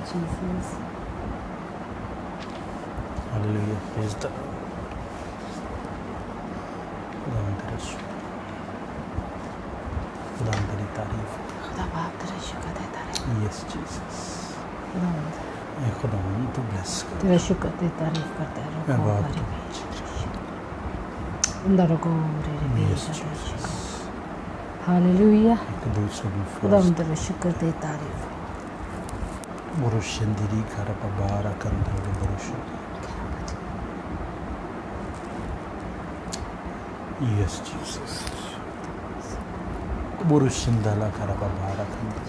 Jesus. Hallelujah, praise the Lord. खुदावंद तेरा शुक्र, खुदावंद तेरी तारीफ। खुदा बाप तेरा शुक्र देता रहे। यस जीसस, खुदावंद ए खुदावंद तू ब्लेस कर, तेरा शुक्र दे तारीफ करते मैं रहो। बात हमारी को अंदर को रे यस जीसस, हालेलुया। एक दूसरे में खुदावंद तेरा शुक्र दे तारीफ। बुरुशंदिरी खरब बारा कंदर बुरुश। यस जीसस, बुरुशंदला खरब बारा कंदर।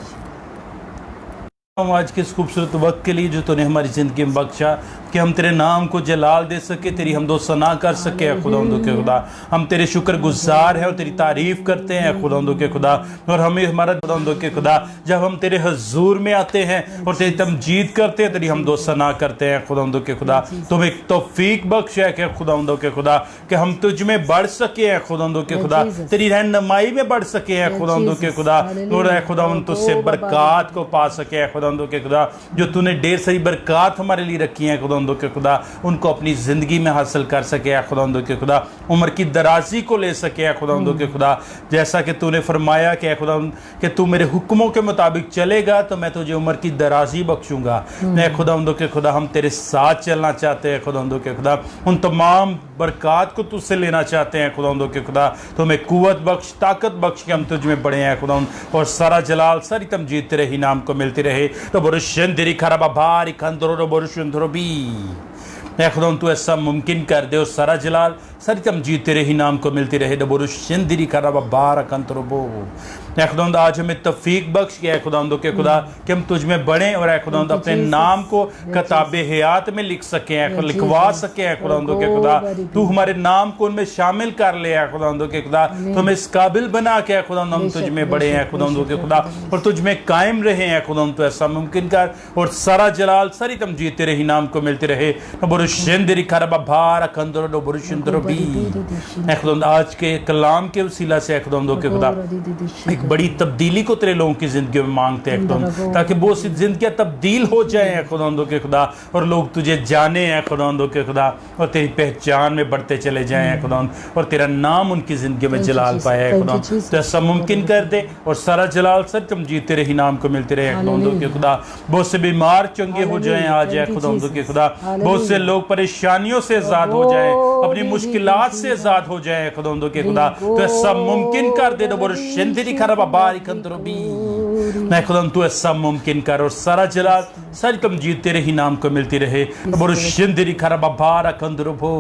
आज के इस खूबसूरत वक्त के लिए जो तूने हमारी ज़िंदगी में बख्शा कि हम तेरे नाम को जलाल दे सके, तेरी हमदो सना कर सके खुदावंदो के खुदा। हम तेरे शुक्रगुजार हैं और तेरी तारीफ़ करते हैं खुदावंदो के खुदा। और हमें हमारा खुदावंदो के खुदा जब हम तेरे हजूर में आते हैं और तेरी तमजीद करते हैं, तेरी हमदो सना करते हैं खुदावंदो के खुदा। तुम एक तौफीक बख्श है कि खुदावंदो के खुदा कि हम तुझ में बढ़ सके हैं खुदावंदो के खुदा, तेरी रहनुमाई में बढ़ सके हैं खुदावंदो के खुदा। और खुदावंद तुझसे बरक़ात को पा सके हैं खुदावंदो के खुदा। जो तूने ढेर सारी बरक़ात हमारे लिए रखी हैं खुदावंदो के खुदा, उनको अपनी ज़िंदगी में हासिल कर सके खुदावंदो के खुदा। उम्र की दराजी को ले सके खुदावंदो के खुदा। जैसा कि तूने फरमाया कि खुदावंद कि तू मेरे हुक्मों के मुताबिक चलेगा तो मैं तुझे उम्र की दराजी बख्शूंगा। मैं खुदावंदो के खुदा हम तेरे साथ चलना चाहते हैं खुदावंदो के खुदा। उन तमाम बरक़ात को तुझसे लेना चाहते हैं खुदावंदो के खुदा। तो हमें कुव्वत बख्श, ताकत बख्श के हम तुझ में बड़े हैं खुदावंद। और सारा जलाल सारी तमजीद तेरे ही नाम को मिलती रहे। तो बुरुशंदिरी खरबा भारी खंदरो बुरुशंदरो बी खुदावंद तू ऐसा मुमकिन कर दे और सारा जलाल सारी तमजीद तेरे ही नाम को मिलती रहे। बुरुशंदिरी खरबा बार कंतरो बो खुदावंद आज हमें तौफीक बख्श किया है खुदावंदो के खुदा कि हम तुझ में बढ़ें और खुदावंद अपने नाम को किताब हयात में लिख सकें, लिखवा सकें खुदावंदो के खुदा। तू हमारे नाम को उनमें शामिल कर ले खुदावंदो के खुदा। तो हमें इस काबिल बना के खुदावंद हम तुझ में बढ़े हैं खुदावंदो के खुदा और तुझ में कायम रहे हैं खुदावंद। तो ऐसा मुमकिन कर और सारा जलाल सारी तमजीद तेरे ही नाम को मिलती रहे। बुरुशंदिरी खरबा भार कंदरो बुरुशंदरो बी खुदावंद आज के कलाम के वसीला से खुदावंदो के खुदा एक बड़ी तब्दीली को तेरे लोगों की जिंदगी में मांगते हैं खुदावंद, ताकि बहुत सी जिंदगियां तब्दील हो जाए खुदावंदो के खुदा और लोग तुझे जाने हैं खुदावंदो के खुदा और तेरी पहचान में बढ़ते चले जाए खुदावंद और तेरा नाम उनकी जिंदगी में जलाल पाया है खुदावंद। तो ऐसा मुमकिन कर दे और सारा जलाल सर तमजीद तेरे ही नाम को मिलते रहे खुदावंदो के खुदा। बहुत से बीमार चंगे हो जाए आ जाए खुदावंदो के खुदा। बहुत से लोग परेशानियों से आजाद हो जाए, अपनी मुश्किलात से आजाद हो जाए खुदावंदो के खुदा। तो ऐसा मुमकिन कर दे। बुरुशंदिरी खरबा बारी कंदरो बी खुदावंद तू ऐसा मुमकिन कर और सारा जलाल सारी तमजीद तेरे ही नाम को मिलती रहे। बुरुशंदिरी खरबा बारा कंदरो भो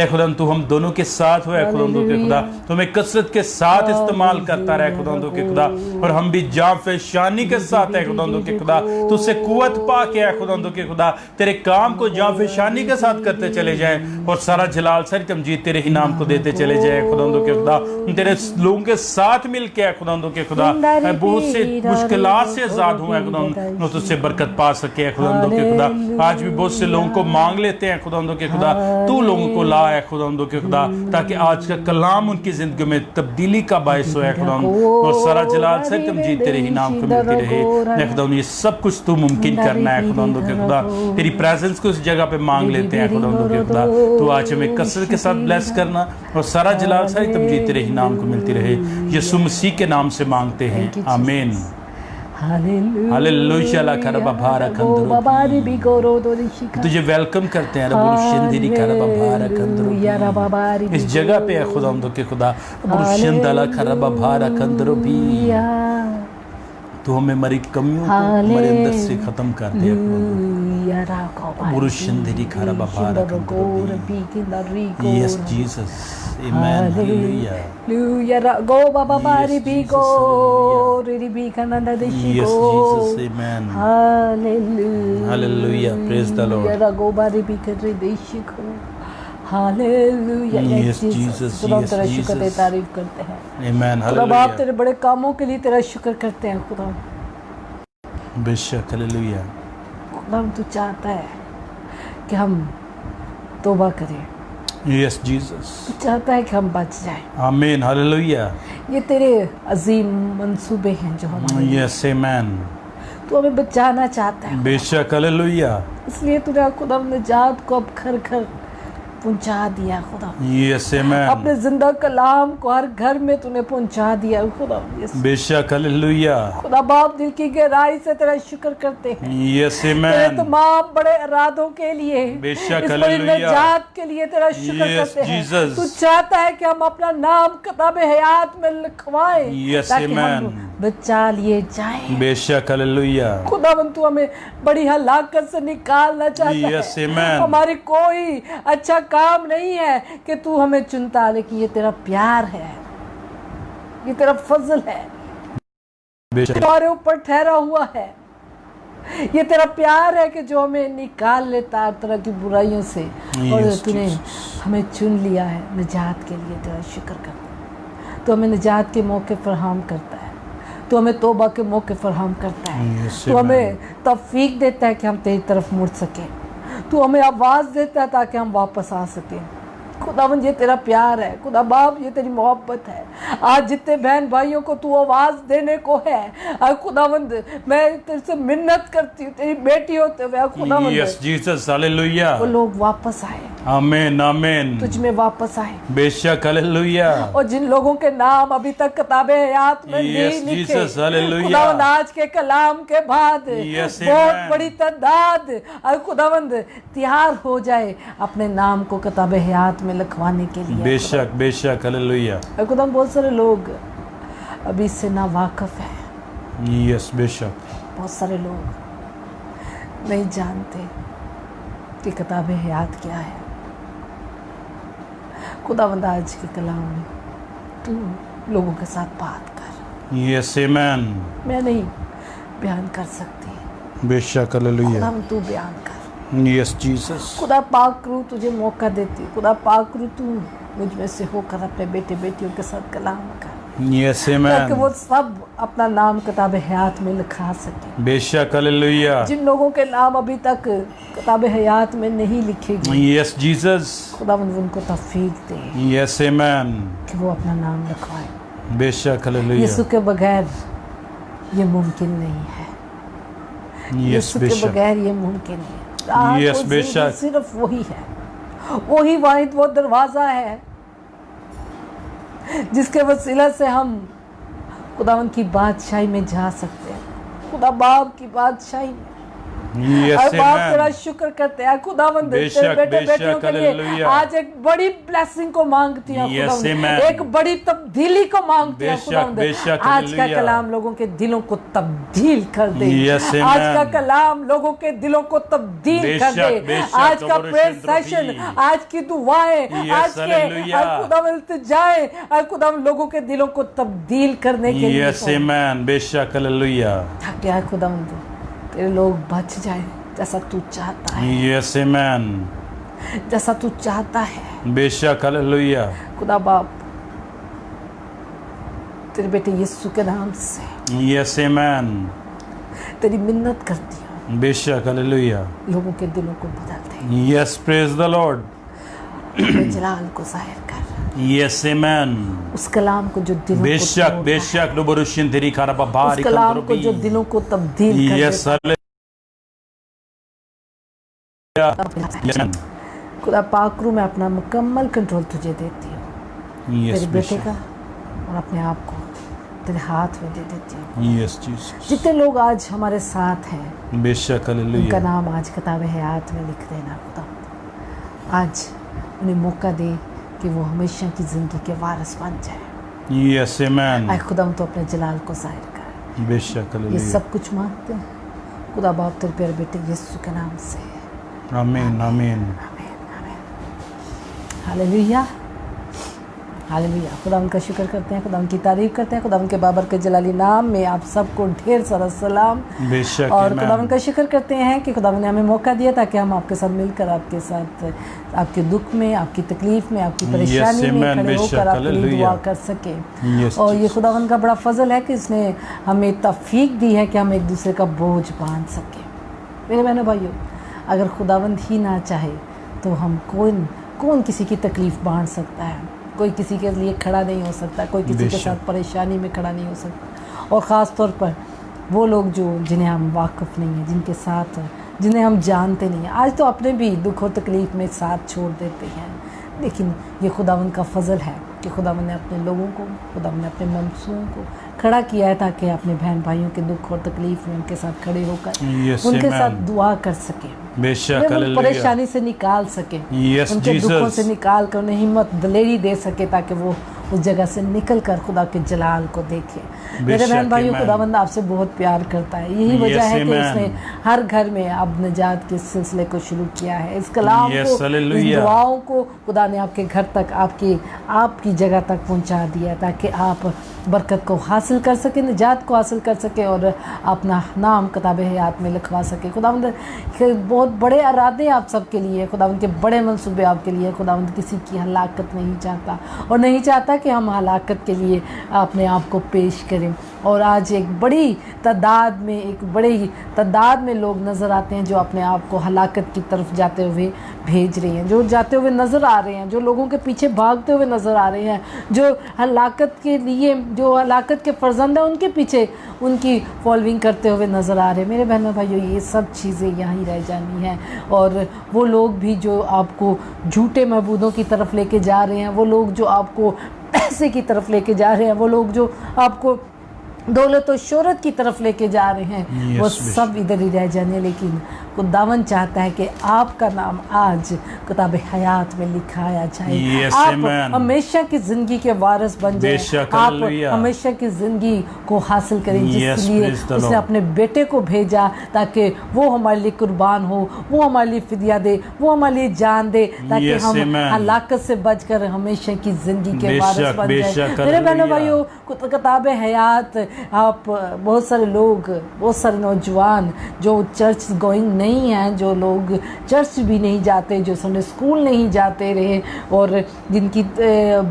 खुदावंद तू हम दोनों के साथ हो खुदावंदो के खुदा। तुम्हें कसरत के साथ इस्तेमाल करता रहे खुदावंदो के खुदा और हम भी जाफशानी के साथ है खुदावंदो के खुदा। तुझसे कुव्वत पा के है खुदावंदो के खुदा तेरे काम को जाफशानी के साथ करते चले जाए और सारा जलाल सारी तमजीद तेरे ही नाम को देते चले जाए खुदावंदो के खुदा। तेरे लोगों के साथ मिल के खुदावंदो के खुदा बहुत से मुश्किलात से आजाद हुए खुदावंद, तुझसे बरकत पा सके खुदावंदो के खुदा। आज भी बहुत से लोगों को मांग लेते हैं खुदावंदो के खुदा, तू लोगों को ला है खुदावंदो के खुदा ताकि आज का कलाम उनकी जिंदगी में तब्दीली का बायस हो खुदावंद और सारा जलाल सारी तमजीद तेरे ही नाम को मिलती रहे खुदावंद। ये सब कुछ तू मुमकिन करना है खुदावंदो के खुदा। तेरी प्रेजेंस को इस जगह पे मांग लेते हैं खुदावंदो के खुदा। तो आज हमें कसरत के साथ ब्लेस करना और सारा जलाल सारी तमजीद तेरे ही नाम को मिलती रहे। यीशु मसीह के नाम से मांगते हैं, आमीन। हालेलुया ला खरबा भारा कंदरो। तुझे वेलकम करते हैं बुरुशंदिरी खरबा भारा कंदरो। इस जगह पे है खुदावंदो के खुदा। बुरुशंदला खरबा भारा कंदरो भी तो हमें हमारी कमियों को हमारे अंदर से खत्म कर दे। बुरुशंदिरी खरबा भारा कंदरो भी यस जीसस आमेन हालेलुया गो बाबा बारी भी गो री भी कनंदा देशी yes Jesus amen hallelujah hallelujah praise the lord गो बारी भी कर री देशी को हालेलुया यस जीसस यस तेरा शुक्र तेरी तारीफ करते हैं आमेन हालेलुया। बाप तेरे बड़े कामों के लिए तेरा शुक्र करते हैं खुदा। बेशक हालेलुया। खुदा तू चाहता है कि हम तौबा करें, यस जीसस तू चाहता है कि हम बच जाएं। आमीन हालेलुया। ये तेरे अजीम मंसूबे हैं जो हमारे यस आमीन। तू हमें बचाना चाहता है, बेशक हालेलुया। इसलिए तूने खुदा निजात को अब घर घर पहुंचा दिया खुदा। Yes amen. अपने जिंदा कलाम को हर घर में तूने पहुंचा दिया खुदा। बेशक हालेलुया। खुदा बाप दिल की गहराई से तेरा शुक्र करते हैं यस तेरे आमेन। तमाम बड़े इरादों के लिए, बेशक इस बड़ी हालेलुया। निजात के लिए तेरा शुक्र Yes, करते हैं। Jesus. तू चाहता है कि हम अपना नाम किताब हयात में लिखवाएं Yes, ताकि हम amen. बचा लिए जाएं। बेशक हालेलुया। खुदावन तू हमें बड़ी हलाकत से निकालना चाहता Yes, है। amen. हमारी कोई अच्छा काम नहीं है कि तू हमें चुनता, लेकिन ये तेरा प्यार है, ये तेरा फजल है, बेशक हमारे ऊपर ठहरा हुआ है। ये तेरा प्यार है कि जो हमें निकाल लेता हर तरह की बुराइयों से, और Yes, तूने Jesus. हमें चुन लिया है निजात के लिए। तेरा शुक्र करता, तो हमें निजात के मौके फराहम करता है, तो हमें तौबा के मौके फराहम करता है, Yes, तो हमें amen. तौफीक देता है कि हम तेरी तरफ मुड़ सकें, तू हमें आवाज़ देता है ताकि हम वापस आ सकें। खुदावंद ये तेरा प्यार है, खुदा बाप ये तेरी मोहब्बत है। आज जितने बहन भाइयों को तू आवाज़ देने को है, और खुदावंद मैं तेरे से मिन्नत करती हूँ तेरी बेटी होते हुए, खुदावंद यस जीसस हालेलुया। वो लोग वापस आए, आमीन आमीन। तुझ में वापस आए। बेशक हालेलुया। और जिन लोगों के नाम अभी तक किताबे हयात में Yes, नहीं लिखे, Jesus, hallelujah. खुदावंद आज के कलाम के बाद Yes, बहुत amen. बड़ी तादाद और खुदावंद तैयार हो जाए अपने नाम को किताबे हयात में लिखवाने के लिए। बेशक बेशक हालेलुया। और खुदावंद बहुत सारे लोग अभी इससे ना वाकिफ है, यस बेशक। बहुत सारे लोग नहीं जानते कि किताबे हयात क्या है। खुदावंद आज के कलाम में तू लोगों के साथ बात कर। यस आमीन। मैं नहीं बयान कर सकती, बेशक हालेलुया। खुदावंद तू बयान कर। Yes Jesus. खुदा पाक रू तुझे मौका देती, खुदा पाक रू तू मुझ में से होकर अपने बेटे बेटियों के साथ कलाम कर, यस ताकि आमीन। वो सब अपना नाम किताब हयात में लिखा सके। बेशक हालेलुया। जिन लोगों के नाम अभी तक किताब हयात में नहीं लिखे गए, यस जीसस। खुदावंद उनको तौफीक दे यस आमीन। कि वो अपना नाम लिखवाए। बेशक हालेलुया। यीशु के बगैर ये मुमकिन नहीं है, यस यीशु के बेशक। बगैर ये मुमकिन नहीं है। रात Yes, और जिंदगी बेशक। सिर्फ वही है, वही वाहिद वो दरवाज़ा है जिसके वसीला से हम खुदावंद की बादशाही में जा सकते हैं, खुदा बाप की बादशाही में। यस और बाप तेरा आमीन। शुक्र करते हैं खुदावंद, बेशक, तेरे बेटे बेशक, बेटियों के लिए हालेलुया। आज एक बड़ी ब्लेसिंग को मांगती हूँ Yes, खुदावंद, amen. एक बड़ी तब्दीली को मांगती हूँ बेशक, खुदावंद। बेशक, आज का हालेलुया। कलाम लोगों के दिलों को तब्दील कर दे। Yes, amen. आज का कलाम लोगों के दिलों को तब्दील कर बेशक, दे। बेशक, आज का अबोरेशन प्रेयर द्रव्य। सेशन, आज की दुआएं, Yes, आज के हालेलुया। खुदावंद जाए और खुदावंद लोगों के दिलों को तब्दील करने के लिए यस आमीन। बेशक हालेलुया। ताकि आए खुदावंद तेरे लोग बच जाए जैसा तू चाहता है, यस आमीन। जैसा तू चाहता है। बेशक हालेलुया। खुदा बाप तेरे बेटे यीशु के नाम से यस आमीन। तेरी मिन्नत करती हूँ, बेशक हालेलुया। लोगों के दिलों को बदल दे, यस प्रेज द लॉर्ड। अपने जलाल को जाहिर कर, यस आमीन। उस कलाम को जो दिलों बेशक को बेशक लुबरुशिन तेरी खारा बाबारी उस कलाम को जो दिलों को तब्दील कर यस देता हालेलुया। है। खुदा पाक रू मैं अपना मुकम्मल कंट्रोल तुझे देती हूँ, यस तेरे बेटे बेशक। का और अपने आप को तेरे हाथ में दे देती हूँ। Yes Jesus. जितने लोग आज हमारे साथ हैं बेशक उनका हालेलुया। नाम आज किताब हयात में लिख देना खुदा। आज उन्हें मौका दे कि वो हमेशा की ज़िंदगी के वारिस बन जाए। यस आमीन। आए खुदा तो अपने जलाल को जाहिर कर। बेशक ये हालेलुया। सब कुछ मांगते हैं खुदा बाप तेरे प्यारे बेटे यीशु के नाम से, आमीन आमीन। Hallelujah hallelujah. खुदा उनका शुक्र करते हैं, खुदा उनकी तारीफ करते हैं। खुदा उनके बाबर के जलाली नाम में आप सबको ढेर सारा सलाम बेशक और खुदा आमीन। उनका शुक्र करते हैं कि खुदा ने हमें मौका दिया ताकि हम आपके साथ मिलकर आपके साथ आपके दुख में, आपकी तकलीफ में, आपकी परेशानी में amen, खड़े बेशक, होकर आपके लिए दुआ हालेलुया। कर सकें। Yes, और ये Jesus। खुदा का बड़ा फजल है कि इसने हमें तौफीक दी है कि हम एक दूसरे का बोझ बांध सकें। मेरे बहनों भाइयों, अगर खुदावंद ही ना चाहे तो हम कौन किसी की तकलीफ़ बांट सकता है? कोई किसी के लिए खड़ा नहीं हो सकता, कोई किसी के बेशक। साथ परेशानी में खड़ा नहीं हो सकता। और ख़ास तौर पर वो लोग जो जिन्हें हम वाकिफ़ नहीं हैं, जिनके साथ जिन्हें हम जानते नहीं हैं, आज तो अपने भी दुख और तकलीफ़ में साथ छोड़ देते हैं, लेकिन ये खुदावंद का फ़ज़ल है कि खुदावंद ने अपने लोगों को, खुदावंद ने अपने ममसूओं को खड़ा किया है ताकि अपने बहन भाइयों के दुख और तकलीफ़ में उनके साथ खड़े होकर उनके साथ दुआ कर सके, बेशक परेशानी से निकाल सके, उनके दुखों से निकाल कर उन्हें हिम्मत दिलेरी दे सके ताकि वो उस जगह से निकल कर खुदा के जलाल को देखे। मेरे बहन भाइयों, खुदावंद आपसे बहुत प्यार करता है। यही वजह है कि उसने हर घर में अब निजात के सिलसिले को शुरू किया है। इस कलाम को, इस दुआओं को खुदा ने आपके घर तक, आपकी जगह तक पहुंचा दिया ताकि आप बरकत को हासिल कर सके, निजात को हासिल कर सके और अपना नाम किताब हयात में लिखवा सके। खुदावंद के बहुत बड़े इरादे आप सबके लिए, खुदावंद के बड़े मंसूबे आपके लिए। खुदावंद किसी की हलाकत नहीं चाहता और नहीं चाहता कि हम हलाकत के लिए अपने आप को पेश करें। और आज एक बड़ी तादाद में लोग नज़र आते हैं जो अपने आप को हलाकत की तरफ जाते हुए भेज रहे हैं, जो जाते हुए नज़र आ रहे हैं, जो लोगों के पीछे भागते हुए नज़र आ रहे हैं, जो हलाकत के फर्जंद हैं उनके पीछे उनकी फॉलोइंग करते हुए नज़र आ रहे हैं। मेरे बहनों भाइयों, ये सब चीज़ें यहाँ रह जानी हैं। और वो लोग भी जो आपको झूठे महबूदों की तरफ लेके जा रहे हैं, वो लोग जो आपको पैसे की तरफ लेके जा रहे हैं, वो लोग जो आपको दौलत और शोहरत की तरफ लेके जा रहे हैं, वो सब इधर ही रह जाने। लेकिन खुदावंद चाहता है कि आपका नाम आज किताब हयात में लिखाया जाए। आप हमेशा की ज़िंदगी के वारिस बन जाए, आप हमेशा की ज़िंदगी को हासिल करें, जिसके लिए उसने अपने बेटे को भेजा ताकि वो हमारे लिए कुर्बान हो, वो हमारे लिए फिदिया दे, वो हमारे लिए जान दे, ताकि हम हलाकत से बचकर हमेशा की ज़िंदगी के वारिस बन जाए। मेरे बहनों भाइयों, किताब हयात, आप बहुत सारे लोग, बहुत सारे नौजवान जो चर्च गोइंग नहीं हैं, जो लोग चर्च भी नहीं जाते, जो संडे स्कूल नहीं जाते रहे और जिनकी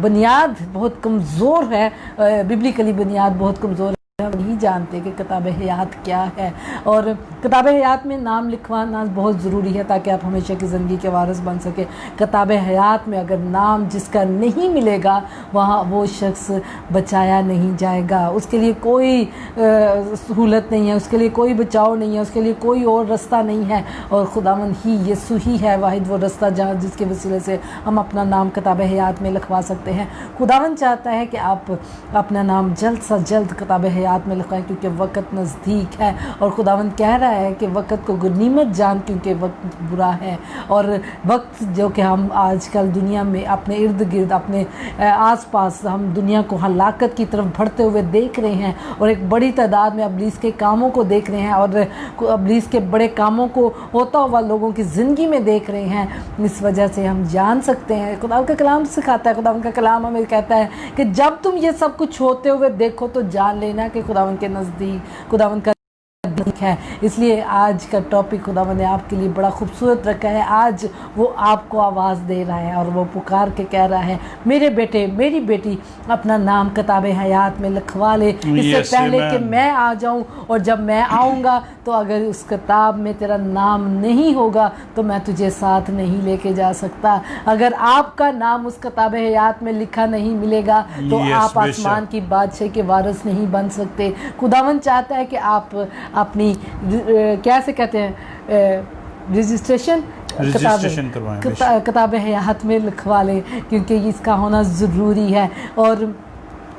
बुनियाद बहुत कमज़ोर है, बिब्लिकली बुनियाद बहुत कमज़ोर है, नहीं जानते कि किताब हयात क्या है। और किताब हयात में नाम लिखवाना बहुत ज़रूरी है ताकि आप हमेशा की ज़िंदगी के वारिस बन सके। किताब हयात में अगर नाम जिसका नहीं मिलेगा, वहाँ वो शख्स बचाया नहीं जाएगा। उसके लिए कोई सहूलत नहीं है, उसके लिए कोई बचाव नहीं है, उसके लिए कोई और रास्ता नहीं है। और खुदावंद ही यीशु ही है वाहिद वो रास्ता जहाँ जिसके वसीले से हम अपना नाम किताब हयात में लिखवा सकते हैं। खुदावंद चाहता है कि आप अपना नाम जल्द से जल्द किताब हयात में लिखवाएं, क्योंकि वक्त नज़दीक है। और खुदावंद कह रहा है कि वक्त को गनीमत जान, क्योंकि वक्त बुरा है। और वक्त जो कि हम आजकल दुनिया में अपने इर्द गिर्द, अपने आसपास हम दुनिया को हलाकत की तरफ बढ़ते हुए देख रहे हैं और एक बड़ी तादाद में इब्लीस के कामों को देख रहे हैं और इब्लीस के बड़े कामों को होता हुआ लोगों की ज़िंदगी में देख रहे हैं। इस वजह से हम जान सकते हैं, खुदा का कलाम सिखाता है, खुदा का कलाम हमें कहता है कि जब तुम ये सब कुछ होते हुए देखो तो जान लेना कि खुदावंद के नज़दीक खुदावंद का है। इसलिए आज का टॉपिक खुदावंद ने आपके लिए बड़ा खूबसूरत रखा है। आज वो आपको आवाज़ दे रहा है और वो पुकार के कह रहा है, मेरे बेटे, मेरी बेटी, अपना नाम किताब हयात में लिखवा ले, इससे पहले कि मैं आ जाऊं। और जब मैं आऊँगा तो अगर उस किताब में तेरा नाम नहीं होगा तो मैं तुझे साथ नहीं लेके जा सकता। अगर आपका नाम उस किताब हयात में लिखा नहीं मिलेगा तो आप आसमान की बादशाह के वारिस नहीं बन सकते। खुदावंद चाहता है कि आप अपनी कैसे कहते हैं रजिस्ट्रेशन किताब हयात में लिखवा लें, क्योंकि इसका होना ज़रूरी है। और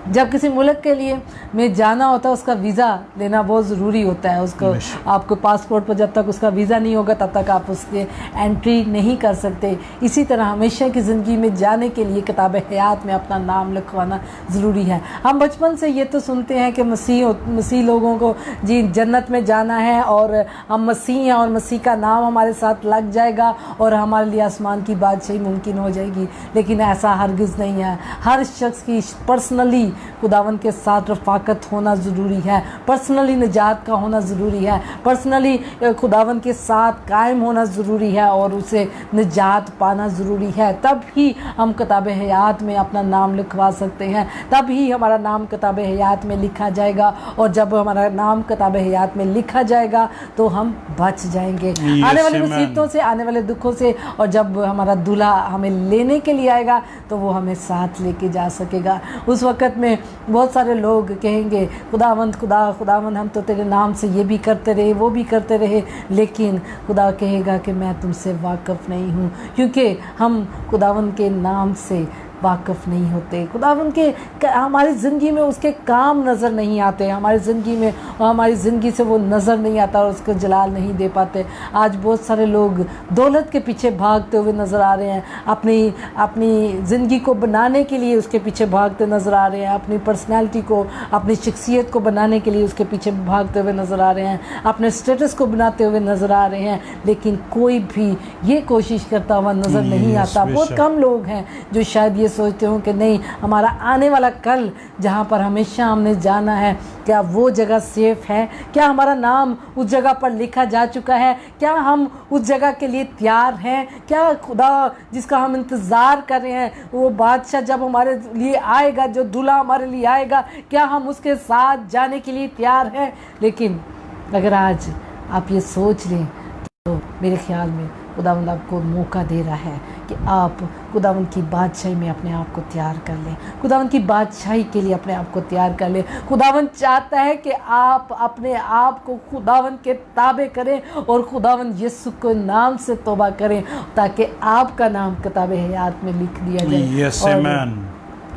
जब किसी मुल्क के लिए में जाना होता है, उसका वीज़ा लेना बहुत ज़रूरी होता है। उसको आपको पासपोर्ट पर जब तक उसका वीज़ा नहीं होगा तब तक आप उसके एंट्री नहीं कर सकते। इसी तरह हमेशा की ज़िंदगी में जाने के लिए किताब हयात में अपना नाम लिखवाना ज़रूरी है। हम बचपन से ये तो सुनते हैं कि मसीह लोगों को जी जन्नत में जाना है और हम मसीह हैं और मसीह का नाम हमारे साथ लग जाएगा और हमारे लिए आसमान की बादशाही मुमकिन हो जाएगी। लेकिन ऐसा हरगिज़ नहीं है। हर शख्स की पर्सनली खुदावंद के साथ रफ़ाकत होना ज़रूरी है, पर्सनली निजात का होना ज़रूरी है, पर्सनली खुदावंद के साथ कायम होना ज़रूरी है और उसे निजात पाना ज़रूरी है। तब ही हम किताब हयात में अपना नाम लिखवा सकते हैं, तब ही हमारा नाम किताब हयात में लिखा जाएगा। और जब हमारा नाम किताब हयात में लिखा जाएगा तो हम बच जाएंगे आने वाली मुसीबतों से, आने वाले दुखों से। और जब हमारा दूल्हा हमें लेने के लिए आएगा तो वो हमें साथ लेके जा सकेगा। उस वक़्त में बहुत सारे लोग कहेंगे खुदावंद हम तो तेरे नाम से ये भी करते रहे, वो भी करते रहे, लेकिन खुदा कहेगा कि मैं तुमसे वाकिफ़ नहीं हूँ, क्योंकि हम खुदावंद के नाम से वाकिफ़ नहीं होते। खुदावंद के हमारी ज़िंदगी में उसके काम नज़र नहीं आते, हमारी ज़िंदगी में हमारी ज़िंदगी से वो नज़र नहीं आता और उसको जलाल नहीं दे पाते। आज बहुत सारे लोग दौलत के पीछे भागते हुए नज़र आ रहे हैं, अपनी ज़िंदगी को बनाने के लिए उसके पीछे भागते नज़र आ रहे हैं, अपनी पर्सनैलिटी को, अपनी शख्सियत को बनाने के लिए उसके पीछे भागते हुए नज़र आ रहे हैं, अपने स्टेटस को बनाते हुए नज़र आ रहे हैं, लेकिन कोई भी ये कोशिश करता हुआ नज़र नहीं आता। बहुत कम लोग हैं जो शायद ये सोचते हो कि नहीं, हमारा आने वाला कल जहाँ पर हमेशा हमने जाना है, क्या वो जगह सेफ है? क्या हमारा नाम उस जगह पर लिखा जा चुका है? क्या हम उस जगह के लिए तैयार हैं? क्या खुदा जिसका हम इंतज़ार कर रहे हैं, वो बादशाह जब हमारे लिए आएगा, जो दूल्हा हमारे लिए आएगा, क्या हम उसके साथ जाने के लिए तैयार हैं? लेकिन अगर आज आप ये सोच लें तो मेरे ख्याल में खुदावंद आपको मौका दे रहा है कि आप खुदावंद की बादशाही में अपने आप को तैयार कर लें, खुदावंद की बादशाही के लिए अपने आप को तैयार कर लें। खुदावंद चाहता है कि आप अपने आप को खुदावंद के ताबे करें और खुदावंद यीशु के नाम से तौबा करें, ताकि आपका नाम किताब हयात में लिख दिया जाए। Yes, और amen.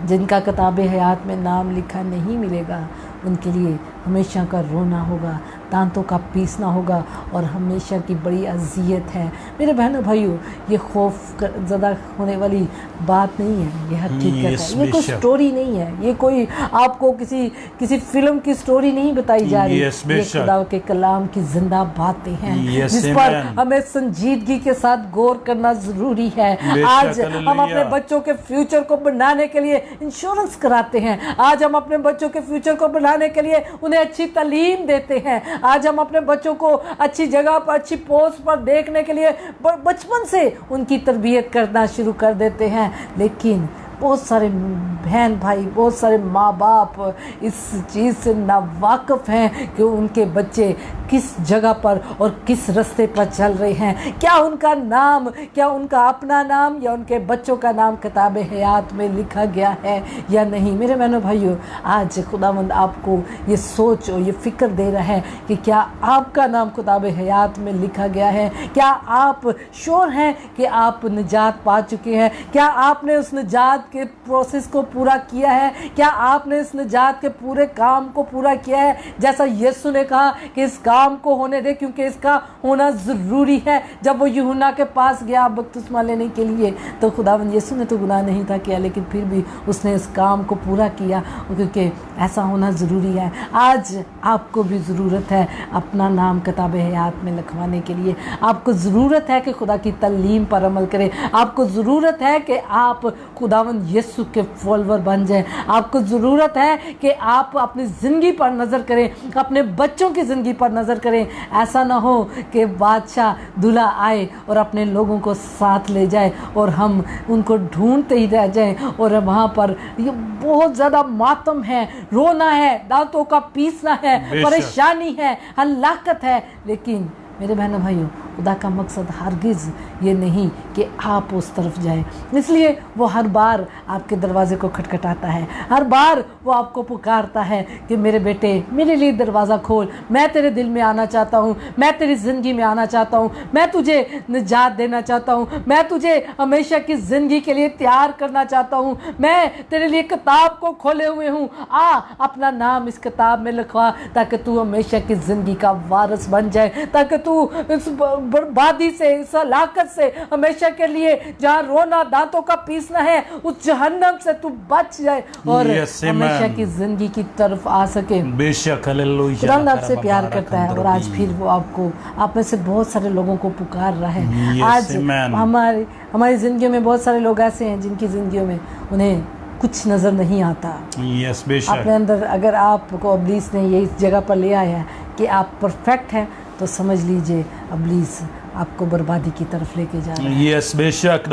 जिनका किताब हयात में नाम लिखा नहीं मिलेगा, उनके लिए हमेशा का रोना होगा, दांतों का पीसना होगा और हमेशा की बड़ी अजियत है। मेरे बहनों भाइयों, ये खौफ ज़्यादा होने वाली बात नहीं है, ये हकीकत है, ये कोई स्टोरी नहीं है, ये कोई आपको किसी फिल्म की स्टोरी नहीं बताई जा रही, ये खुदा के कलाम की जिंदा बातें हैं जिस पर हमें संजीदगी के साथ गौर करना ज़रूरी है। आज हम अपने बच्चों के फ्यूचर को बनाने के लिए इंश्योरेंस कराते हैं, आज हम अपने बच्चों के फ्यूचर को बनाने के लिए उन्हें अच्छी तालीम देते हैं, आज हम अपने बच्चों को अच्छी जगह पर, अच्छी पोस्ट पर देखने के लिए बचपन से उनकी तरबियत करना शुरू कर देते हैं। लेकिन बहुत सारे बहन भाई, बहुत सारे माँ बाप इस चीज़ से नावाकिफ़ हैं कि उनके बच्चे किस जगह पर और किस रास्ते पर चल रहे हैं, क्या उनका नाम, क्या उनका अपना नाम या उनके बच्चों का नाम किताब हयात में लिखा गया है या नहीं। मेरे बहनों भाइयों, आज खुदावंद आपको ये सोच और ये फ़िक्र दे रहा है कि क्या आपका नाम किताब हयात में लिखा गया है? क्या आप श्योर हैं कि आप निजात पा चुके हैं? क्या आपने उस निजात के प्रोसेस को पूरा किया है? क्या आपने इस निजात के पूरे काम को पूरा किया है? जैसा यीशु ने कहा कि इस काम को होने दे, क्योंकि इसका होना ज़रूरी है। जब वो यूहन्ना के पास गया बपतिस्मा लेने के लिए, तो खुदावंद यीशु ने तो गुनाह नहीं था किया, लेकिन फिर भी उसने इस काम को पूरा किया, क्योंकि ऐसा होना ज़रूरी है। आज आपको भी ज़रूरत है अपना नाम किताब हयात में लिखवाने के लिए। आपको ज़रूरत है कि खुदा की तालीम पर अमल करें, आपको ज़रूरत है कि आप खुदावंद यीशु के फॉलोवर बन जाएं, आपको ज़रूरत है कि आप अपनी ज़िंदगी पर नज़र करें, अपने बच्चों की ज़िंदगी पर नज़र करें। ऐसा ना हो कि बादशाह दूल्हा आए और अपने लोगों को साथ ले जाए और हम उनको ढूंढते ही रह जाएं, और वहाँ पर ये बहुत ज़्यादा मातम है, रोना है, दांतों का पीसना है, परेशानी है, हलाकत है। लेकिन मेरे बहनों भाइयों, खुदा का मकसद हरगिज़ ये नहीं कि आप उस तरफ जाएं। इसलिए वो हर बार आपके दरवाजे को खटखटाता है, हर बार वो आपको पुकारता है कि मेरे बेटे, मेरे लिए दरवाज़ा खोल, मैं तेरे दिल में आना चाहता हूँ, मैं तेरी ज़िंदगी में आना चाहता हूँ, मैं तुझे निजात देना चाहता हूँ, मैं तुझे हमेशा की ज़िंदगी के लिए तैयार करना चाहता हूँ, मैं तेरे लिए किताब को खोले हुए हूँ, आ अपना नाम इस किताब में लिखवा, ताकि तू हमेशा की ज़िंदगी का वारिस बन जाए, ताकि तू इस बर्बादी से, इस हलाकत से, हमेशा के लिए जहाँ रोना, दांतों का पीसना है, उस जहन्नम से तू बच जाए और हमेशा की जिंदगी की तरफ आ सके। बेशक हालेलुया। खुदा आपसे प्यार करता है और आज फिर वो आपको, आप में से बहुत सारे लोगों को पुकार रहा है। आज हमारी जिंदगी में बहुत सारे लोग ऐसे हैं जिनकी जिंदगियों में उन्हें कुछ नज़र नहीं आता। यस, बेशक। अपने अंदर अगर आपको इब्लीस ने ये इस जगह पर ले आया है कि आप परफेक्ट हैं, तो समझ लीजिए इब्लीस आपको बर्बादी की तरफ लेके जा रहा है। यस, बेशक।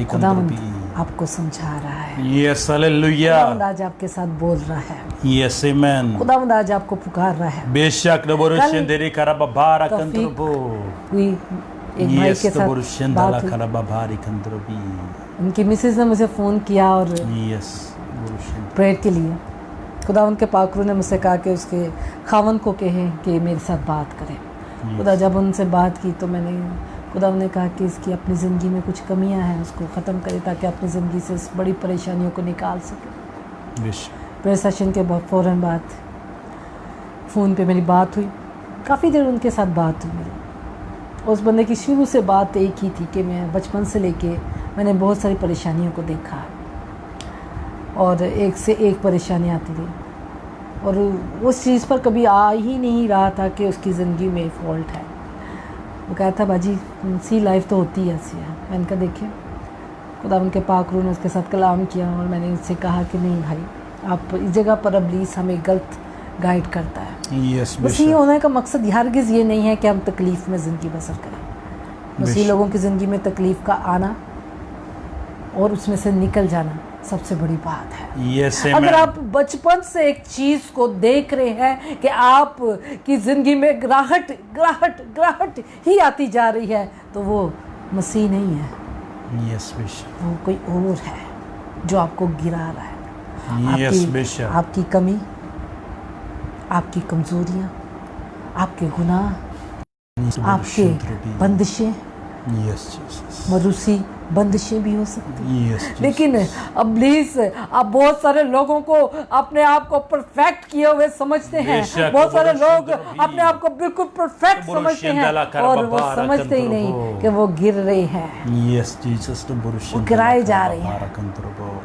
खुदावंद आपको समझा रहा है। Yes, hallelujah. खुदावंद आज आपके साथ बोल रहा है। यस, आमेन। खुदावंद आज आपको पुकार रहा है। बेशक। एक भाई के साथ बात हुई, उनकी मिसेज ने मुझे फ़ोन किया और प्रेयर के लिए। खुदा उनके पाकरू ने मुझसे कहा कि उसके खावन को कहे कि मेरे साथ बात करें। खुदा जब उनसे बात की तो मैंने खुदा ने कहा कि इसकी अपनी ज़िंदगी में कुछ कमियां हैं, उसको ख़त्म करे ताकि अपनी ज़िंदगी से इस बड़ी परेशानियों को निकाल सके। प्रेयर सेशन के फ़ौरन बाद फ़ोन पे मेरी बात हुई, काफ़ी देर उनके साथ बात हुई मेरी। उस बंदे की शुरू से बात एक ही थी कि मैं बचपन से लेके मैंने बहुत सारी परेशानियों को देखा और एक से एक परेशानी आती थी और उस चीज़ पर कभी आ ही नहीं रहा था कि उसकी ज़िंदगी में फॉल्ट है। वो कहता था बाजी सी लाइफ तो होती है ऐसी है। मैंने कहा देखिए खुदा उनके पाकरू ने उसके साथ कलाम किया और मैंने उससे कहा कि नहीं भाई आप इस जगह पर अब्लीस हमें गलत गाइड करता है। मसीह होने का मकसद हरगिज़ ये नहीं है कि हम तकलीफ़ में ज़िंदगी बसर करें। मसीह लोगों की ज़िंदगी में तकलीफ़ का आना और उसमें से निकल जाना सबसे बड़ी बात है। अगर आप बचपन से एक चीज़ को देख रहे हैं कि आप की ज़िंदगी में ग्राहट ग्राहट ग्राहट ही आती जा रही है तो वो मसीह नहीं है। वो कोई और है जो आपको गिरा रहा है। आपकी कमी, आपकी कमज़ोरियाँ, आपके गुनाह, आपके बंदिशें, मरूसी बंदिशें भी हो सकती हैं। लेकिन अब्लीस आप बहुत सारे लोगों को अपने आप को परफेक्ट किए हुए समझते हैं। बहुत सारे लोग अपने आप को बिल्कुल परफेक्ट समझते हैं और वो समझते ही नहीं कि वो गिर रहे हैं, वो गिराए जा रहे हैं।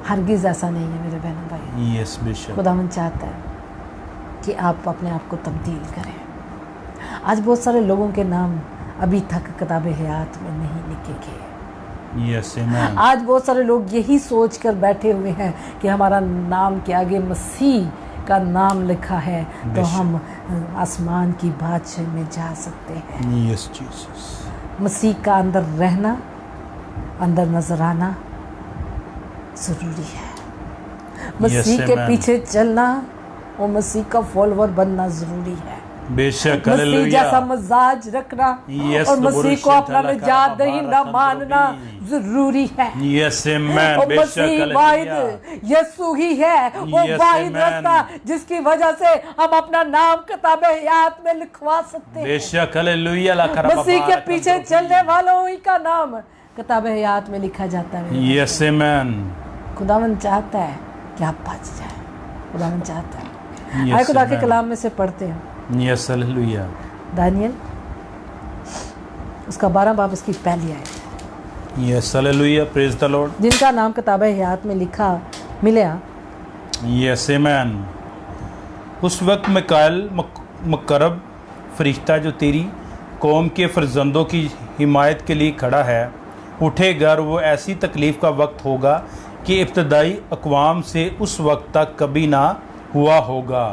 हरगिज़ ऐसा नहीं है मेरे बहनों भाई। खुदावंद चाहता है कि आप अपने आप को तब्दील करें। आज बहुत सारे लोगों के नाम अभी तक किताब हयात में नहीं लिखे गए। आज बहुत सारे लोग यही सोच कर बैठे हुए हैं कि हमारा नाम के आगे मसीह का नाम लिखा है तो हम आसमान की बादशाह में जा सकते हैं। मसीह का अंदर रहना, अंदर नजर आना ज़रूरी है। मसीह के पीछे चलना और मसीह का फॉलोवर बनना ज़रूरी है। बेशक मसीह जैसा मजाज रखना और मसीह को अपना निजात दहिंदा मानना जरूरी है। और मसीह वाहिद यीशु ही है, वो वाहिद रास्ता जिसकी वजह से हम अपना नाम किताब हयात में लिखवा सकते हैं। बेशक हालेलुया। मसीह के पीछे चलने वालों ही का नाम किताब हयात में लिखा जाता है। खुदावंद चाहता है कि आप बच जाए। खुदावंद चाहता है। आए खुदा के कलाम में से पढ़ते हैं दानियल उसका 12 बाब उसकी पहली आयत। Praise the Lord. जिनका नाम किताब हयात में लिखा मिला। उस वक्त मिकाएल मुकर्रब फरिश्ता जो तेरी कौम के फर्जंदों की हिमायत के लिए खड़ा है उठेगा और वो ऐसी तकलीफ़ का वक्त होगा कि इब्तदाई अक़वाम से उस वक्त तक कभी ना हुआ होगा।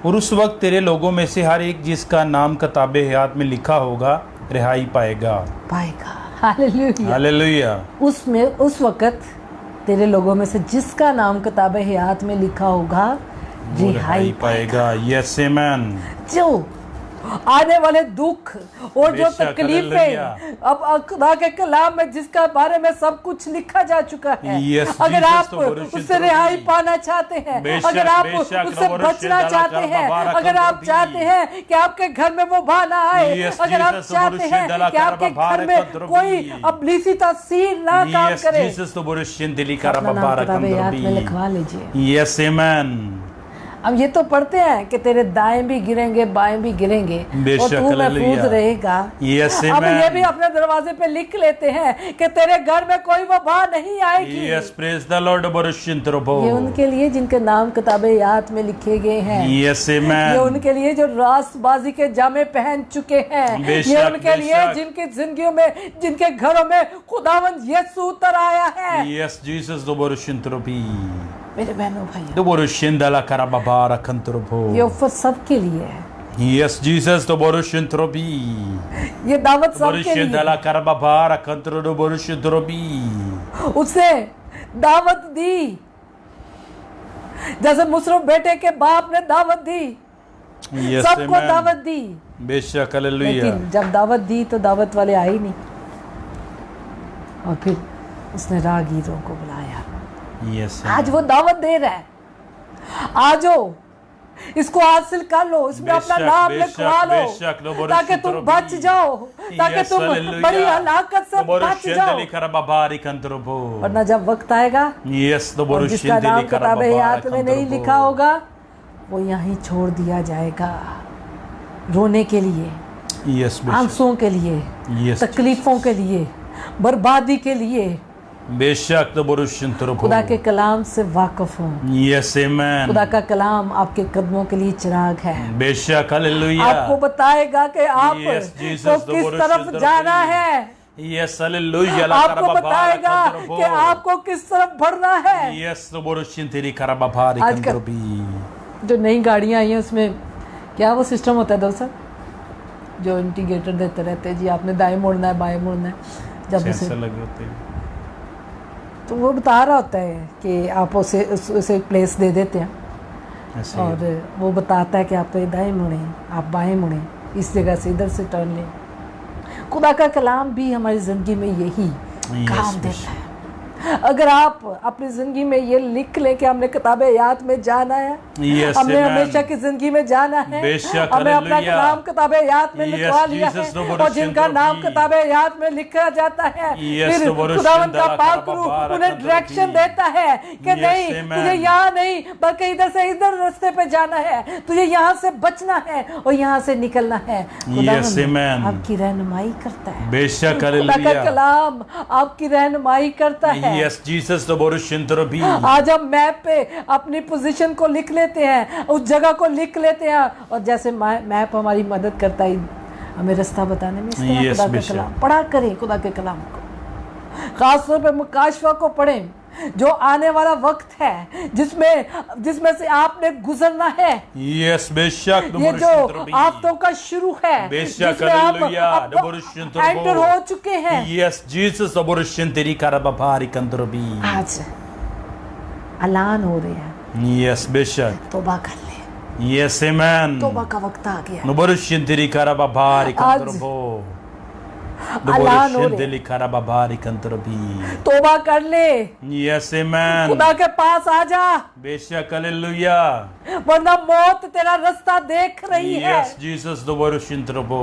और उस वक्त तेरे लोगों में से हर एक जिसका नाम किताब हयात में लिखा होगा रिहाई पाएगा। Hallelujah hallelujah. उसमें उस वक्त तेरे लोगों में से जिसका नाम किताब हयात में लिखा होगा रिहाई पाएगा। यस आमीन। जो आने वाले दुख और जो तकलीफें अब खुदा के कलाम में जिसका बारे में सब कुछ लिखा जा चुका है, अगर आप उससे रिहाई पाना चाहते हैं, अगर आप उससे बचना चाहते हैं, अगर आप चाहते हैं कि आपके घर में वो बान आए, अगर आप चाहते हैं कि आपके घर में कोई अब्लीसी तासीर ना काम करे, लिखवा लीजिए। यस आमीन। अब ये तो पढ़ते हैं कि तेरे दाएं भी गिरेंगे बाएं भी गिरेंगे और तू महफूज रहेगा। अब ये भी अपने दरवाजे पे लिख लेते हैं कि तेरे घर में कोई वबा नहीं आएगी। ये उनके लिए जिनके नाम किताब हयात में लिखे गए हैं। ये उनके लिए जो रास्तबाजी के जामे पहन चुके हैं। ये उनके लिए जिनकी जिंदगियों में, जिनके घरों में खुदावंद यीशु उतर आया है। मेरे बहनों भाइयों, ये ऑफर सबके लिए है। Yes, Jesus, to borushin trobi. ये दावत सबके लिए। उसे दावत दी जैसे मुसरफ बेटे के बाप ने दावत दी। Yes, सबको दावत दी। बेशक हालेलुया। लेकिन जब दावत दी तो दावत वाले आए नहीं और फिर उसने राहगीरों को बुलाया। Yes, आज वो दावत दे रहा है, आ जाओ, इसको हासिल कर लो, इसमें अपना बेशक, नाम बेशक, लिखवा बेशक, लो, Lord, ताकि तुम स्तोत्र बच भी। जाओ, ताकि Yes, तुम hallelujah. बड़ी हलाकत से Lord, बच shende जाओ। likara babari kantorobo. वरना जब वक्त आएगा Yes, Lord, और जिसका shende नाम likara किताब babari हयात में नहीं kantorobo. लिखा होगा वो यहीं छोड़ दिया जाएगा, रोने के लिए, Yes, बेशक, आंसुओं के लिए, Yes, तकलीफों के लिए, बर्बादी के लिए। बेशक Lord, shintorobo. खुदा के कलाम से वाकिफ हूँ। Yes, amen. खुदा का कलाम आपके कदमों के लिए चिराग है, बेशक, hallelujah. आपको बताएगा कि आप Yes, Jesus, को the किस Lord तरफ shintorobo. जाना है, Yes, hallelujah. La आपको karababari बताएगा kantorobo. कि आपको किस तरफ बढ़ना है। Yes, Lord, shintiri karababari आजकल- kantorobi. जो नई गाड़ियाँ आई हैं उसमें क्या वो सिस्टम होता है दोस्त, जो इंडिकेटर देते रहते हैं, जी आपने दाएं मुड़ना है, बाएं मुड़ना है, जब सेंसर उसे लगे होते हैं। तो वो बता रहा होता है कि आप उसे प्लेस दे देते हैं ऐसे ही और वो बताता है कि आप तो दाएं मुड़ें, आप बाएं मुड़ें, इस जगह से इधर से टर्न लें। खुदा का कलाम भी हमारी ज़िंदगी में यही काम देता है। अगर आप अपनी ज़िंदगी में ये लिख लें कि हमने किताब हयात में जाना है, Yes, हमने amen. हमेशा की ज़िंदगी में जाना है, बेशक, हमें अपना हालेलुया। नाम किताब हयात में Yes, लिखवा लिया Jesus, है, Lord, और जिनका Shendra नाम भी। किताब हयात में लिखा जाता है, Yes, फिर Lord, खुदावंद का Shendra पाक का रूह बाबा उन्हें रखा डायरेक्शन भी। देता है कि Yes, नहीं, amen. तुझे यहाँ नहीं बल्कि इधर से इधर रास्ते पे जाना है, तुझे यहाँ से बचना है और यहाँ से निकलना है। खुदावंद amen. आपकी रहनुमाई करता है, बेशक, खुदा का हालेलुया। कलाम आपकी रहनुमाई करता है। Yes, Jesus, Lord, shintorobi. आज हम मैप पे अपनी पोजीशन को लिख लेते हैं, उस जगह को लिख लेते हैं, और जैसे मैप हमारी मदद करता है हमें रास्ता बताने में, इस तरह Yes, खुदा का बेशक। कलाम पढ़ा करें। खुदा के कलाम को खासतौर पे मुकाशवा को पढ़ें, जो आने वाला वक्त है जिसमें से आपने गुजरना है। Yes, बेशक, ये Lord, जो shintorobi. आफतों का शुरू है, बेशक, जिसमें आप हालेलुया, अब Lord, shintorobo. एंटर हो चुके हैं। Yes, Jesus, Lord, shintiri karababari kantorobi. आज ऐलान हो रहे हैं, Yes, बेशक. तौबा कर ले, Yes, amen. तौबा का वक्त आ गया है। Lord, shintiri karababari आज kantorobo. ऐलान हो Lord, रहे shintiri karababari kantorobi. तौबा कर ले, Yes, amen. खुदा के पास आ जा, बेशक, हालेलुया. वरना मौत तेरा रास्ता देख रही है। Yes, Jesus, Lord, shintorobo.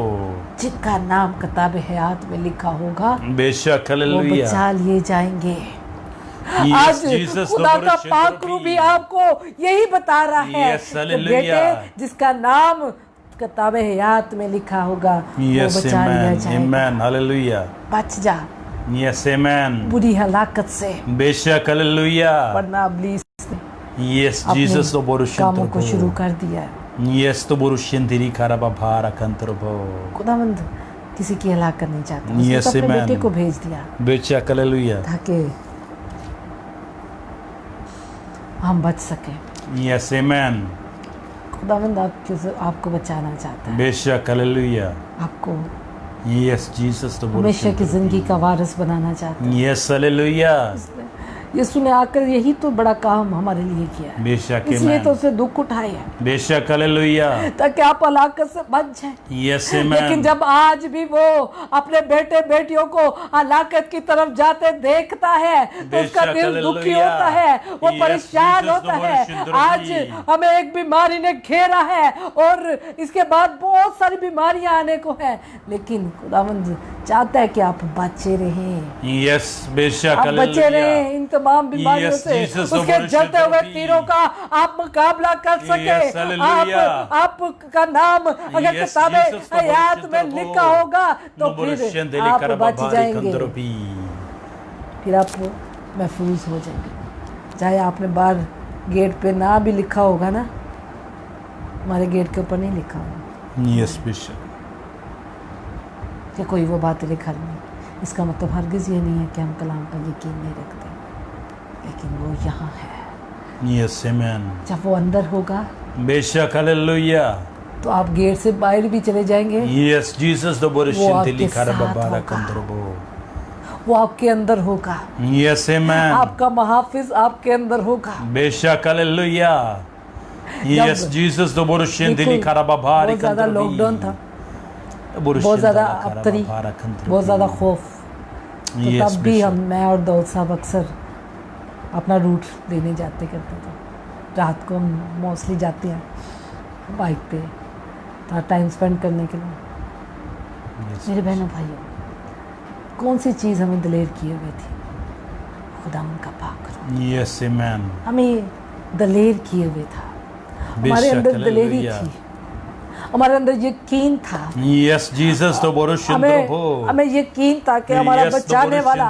जिनका नाम किताब हयात में लिखा होगा बेशक, वो हालेलुया. बचा लिए जाएंगे। Yes, आज Jesus, खुदा Lord, का shintorobi. पाकरू भी आपको यही बता रहा है Yes, कि hallelujah. बेटे, जिसका नाम किताब हयात में लिखा होगा Yes, वो बचा लिया amen. जाएगा। Amen. Hallelujah. बच जा Yes, amen. बुरी हलाकत से, बेशक, हालेलुया. वरना इब्लीस ने Yes, Jesus, Lord, कामों को शुरू shintorobo. कर दिया है। Yes, Lord, shintiri karababara kantorobo. खुदावंद किसी की हलाकत नहीं चाहता, उसने Yes, तो अपने amen. बेटे को भेज दिया बेशक, हालेलुया. ताकि हम बच सकें। Yes, amen. खुदावंद आपको बचाना चाहता है, बेशक, हालेलुया. आपको Yes, Jesus, Lord, हमेशा की shintorobi. जिंदगी का वारिस बनाना चाहता है। Yes, hallelujah. यीशु ने आकर यही तो बड़ा काम हमारे लिए किया है, बेशक, इसलिए amen. तो उसे दुख उठाए है, बेशक, हालेलुया. ताकि आप हलाकत से बच जाएं। Yes, लेकिन amen. जब आज भी वो अपने बेटे बेटियों को हलाकत की तरफ जाते देखता है तो उसका बेशक, दिल दुखी हालेलुया. होता है, वो Yes, परेशान Jesus, होता Lord, है। shintorobi. आज हमें एक बीमारी ने घेरा है और इसके बाद बहुत सारी बीमारियां आने को है, लेकिन खुदावंद चाहता है कि आप बचे रहें, Yes, बेशक, आप बचे हालेलुया. रहें इन तमाम बीमारियों Yes, से, Jesus, उसके Lord, जलते हुए shintorobi. तीरों का आप मुकाबला कर सके। Yes, hallelujah. आपका नाम अगर Yes, किताब Jesus, Lord, हयात में shintorobo. लिखा होगा तो Lord, फिर shintiri आप बच karababari जाएंगे, kantorobi. फिर आप महफूज हो जाएंगे। चाहे आपने बाहर गेट पे ना भी लिखा होगा ना, हमारे गेट के ऊपर नहीं लिखा होगा Yes, बेशक. कि कोई वो बात लिखा नहीं, इसका मतलब हरगिज़ ये नहीं है कि हम कलाम पर यकीन नहीं रखते, लेकिन वो यहाँ है। Yes, amen. जब वो अंदर होगा बेशक, हालेलुया. तो आप गेट से बाहर भी चले जाएंगे, Yes, Jesus, Lord, वो आपके shintiri साथ karababara होगा। kantorobo. वो आपके अंदर होगा, Yes, amen. आपका महाफिज आपके अंदर होगा। बेशक, hallelujah. Yes, Jesus, Lord, shintiri बिल्कुल, karababari बहुत ज़्यादा kantorobi. लॉकडाउन था, Lord, बहुत ज़्यादा shintiri अबतरी, karababara kantorobi. बहुत ज़्यादा खौफ, तो Yes, तब भी बेशक. मैं और दौलत साहब अक्सर अपना रूट देने जाते करते थे। रात को हम मोस्टली जाते हैं बाइक पे थोड़ा टाइम स्पेंड करने के लिए। मेरे बहनों भाइयों, कौन सी चीज़ हमें दलेर किए हुए थी? खुदा उनका पाक करो। Yes amen. हमें दलेर किए हुए था, हमारे अंदर दलेरी थी, हमारे अंदर यकीन था। यस जीसस तो बोरुशन प्रभु, हमें यकीन था कि हमारा बचाने वाला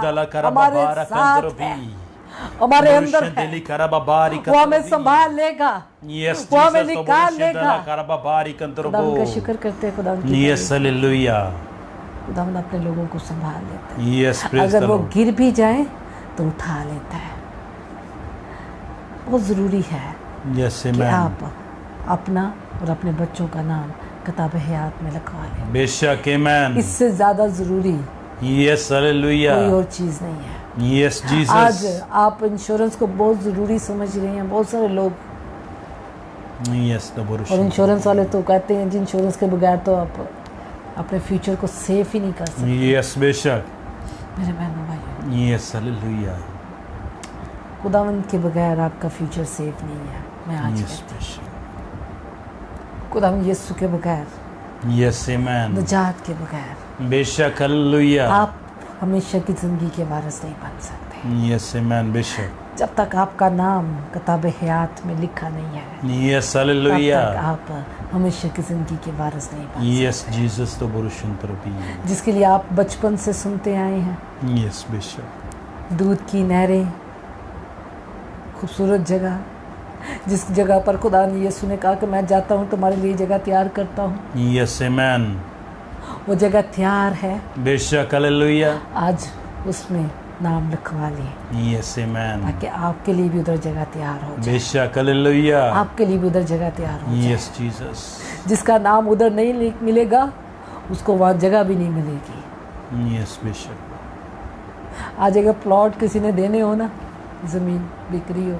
हमारे साथ है, हमारे अंदर है। वो हमें संभाल लेगा, वो हमें निकाल लेगा। खुदा उनका शुक्र करते हैं। खुदा उनकी यस हालेलुया। खुदा अपने लोगों को संभाल लेता है। यस प्रेज अगर वो गिर भी जाए तो उठा लेता है। बहुत ज़रूरी है कि आप अपना और अपने बच्चों का नाम किताब हयात में लिखवा लें। बेशक आमेन। इससे ज़्यादा ज़रूरी यस हालेलुया कोई और चीज़ नहीं है। Yes Jesus. आज आप इंश्योरेंस को बहुत ज़रूरी समझ रहे हैं, बहुत सारे लोग। यस और इंश्योरेंस वाले तो कहते हैं जी इंश्योरेंस के बगैर तो आप अपने फ्यूचर को सेफ ही नहीं कर सकते। यस बेशक मेरे बहनों भाई, यस हालेलुया। खुदावंद के बगैर आपका फ्यूचर सेफ नहीं है। मैं आज कहती हूँ खुदावंद यीशु के बगैर, यस आमेन, निजात के बगैर बेशक हालेलुया आप हमेशा की जिंदगी के वारिस नहीं बन सकते। यस आमेन बेशक। जब तक आपका नाम किताब हयात में लिखा नहीं है, यस हालेलुया, तब तक आप हमेशा की जिंदगी के वारिस नहीं बन यस जीसस तो बोरुशन प्रभु, जिसके लिए आप बचपन से सुनते आए हैं। यस बेशक। दूध की नहरें, खूबसूरत जगह, जिस जगह पर खुदा ने यीशु ने कहा कि मैं जाता हूँ तुम्हारे लिए जगह तैयार करता हूँ। Yes amen. वो जगह तैयार है। बेशक हालेलुया। आज उसमें नाम लिखवा लिए यस आमेन, ताकि आपके लिए भी उधर जगह तैयार हो जाए। बेशक हालेलुया। आपके लिए भी उधर जगह तैयार हो जाए। Yes Jesus. जिसका नाम उधर नहीं मिलेगा उसको वहाँ जगह भी नहीं मिलेगी। यस बेशक। आज अगर प्लॉट किसी ने देने हो ना, ज़मीन बिक्री हो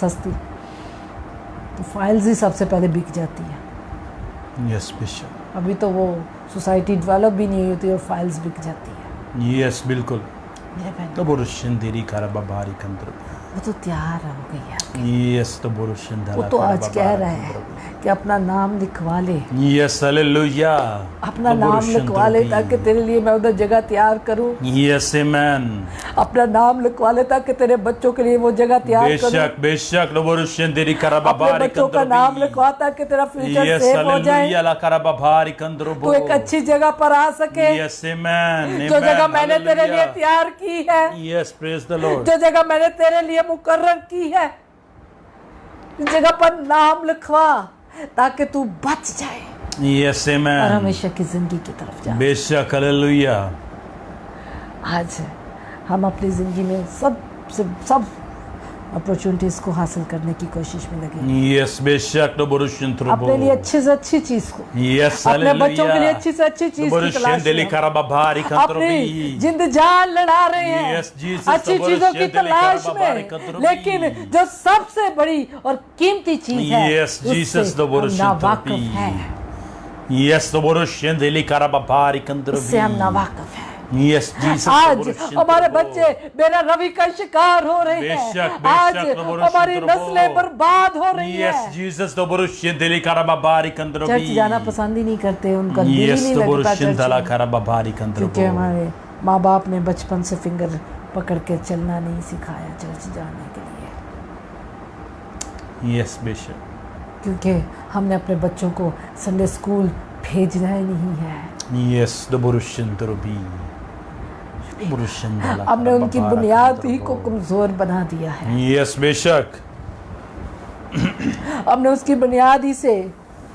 सस्ती, तो फाइल्स ही सबसे पहले बिक जाती है। यस बेशक। अभी तो वो सोसाइटी डेवलप भी नहीं होती और फाइल्स बिक जाती है। यस बिल्कुल। मेरे बहन तो बोरुशन देरी कारबा बारी कंत्र, वो तो तैयार हो गई है। यस तो बोरुशन वो तो आज कह रहा है कि अपना नाम लिखवा ले। Yes hallelujah. अपना नाम लिखवा ले ताकि तेरे लिए मैं उधर जगह तैयार करूं। Yes amen. अपना नाम लिखवा ले ताकि तेरे बच्चों के लिए वो जगह तैयार करूं। बेशक बेशक तो बोरुशन देरी कारबा अपने बारी बच्चों का नाम लिखवा ताकि तेरा फ्यूचर सेफ हो जाए, ला कारबा बारी कंत्र, तो एक अच्छी जगह पर आ सके। Yes amen. जो जगह मैंने तेरे लिए तैयार की है, यस प्रेज द लॉर्ड, जो जगह मैंने तेरे लिए मुकर्रर की है, इस जगह पर नाम लिखवा ताकि तू बच जाए यस और आमेन, हमेशा की जिंदगी की तरफ जा। बेशक हालेलुया। आज हम अपनी ज़िंदगी में सब अपॉर्चुनिटीज़ को हासिल करने की कोशिश में लगे। यस बेशक तो बोरुशन प्रभु, अपने लिए अच्छे से अच्छी चीज़ को, यस अपने हालेलुया, बच्चों के लिए अच्छी से अच्छी चीज़ की बोरुशन तलाश देली में कारबा बारी कंत्र अपनी भी, जिंद जान लड़ा रहे हैं Yes, Jesus, अच्छी तो चीजों की बोरुशन देली तलाश कारबा में, बारी कंत्र भी। लेकिन जो सबसे बड़ी और कीमती चीज है Yes, Jesus, उससे तो हम बोरुशन नावाकिफ भी। हैं। यस तो बोरुशन देली कारबा बारी कंत्र इससे हम भी। नावाकिफ हैं। यस जीसस आज हमारे बच्चे बेरा रवि का शिकार हो रहे हैं। बेशक, आज बेशक, तो हमारी बोरुशन नस्लें बर्बाद हो रही यस हैं। जीसस तो बोरुशन देली कारबा बारी कंत्र चर्च भी। जाना पसंद ही नहीं करते, उनका दिल ही यस नहीं तो लगता बोरुशन चर्च दला में। कारबा बारी कंत्र, क्योंकि हमारे माँ बाप ने बचपन से फिंगर पकड़ के चलना नहीं सिखाया चर्च जाने के लिए। यस बेशक। क्योंकि हमने अपने बच्चों को संडे स्कूल भेजना ही नहीं है। यस तो बोरुशन भी, बोरुशन दला हमने कारबा उनकी बारी बुनियाद कंत्र ही भी। को कमजोर बना दिया है। यस बेशक। हमने उसकी बुनियाद ही से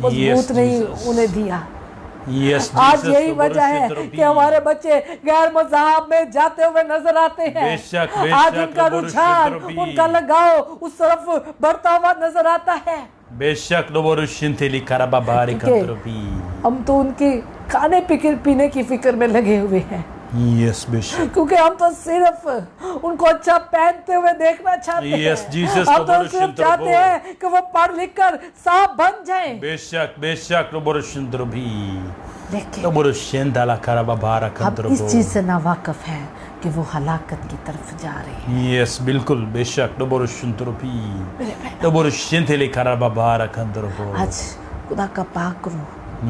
मजबूत Yes, नहीं Jesus. उन्हें दिया। यस आज यही वजह है कि हमारे बच्चे गैर मज़हब में जाते हुए नजर आते हैं। बेशक, आज बेशक, उनका रुझान, उनका लगाव उस तरफ बढ़ता हुआ नजर आता है। बेशक बोरुशन देली कारबा बारी कंत्र भी। हम तो उनके खाने पीने की फिक्र में लगे हुए हैं, यस बेशक। क्योंकि हम तो सिर्फ उनको अच्छा पहनते हुए देखना चाहते हैं। Yes, Jesus, हम तो तो सिर्फ बड़े चाहते सुंदर हैं कि वो पढ़ लिख कर साफ बन जाएं। बेशक बेशक बोरुशन भी। लेकिन Doboroshinda la karababara हम kandrobo. इस चीज से नावाकिफ हैं कि वो हलाकत की तरफ जा रहे हैं। Yes, बिल्कुल बेशक Doboroshintropi. मेरे बहन, Doboroshinda le karababara kandrobo. आज खुदा का पाक रूह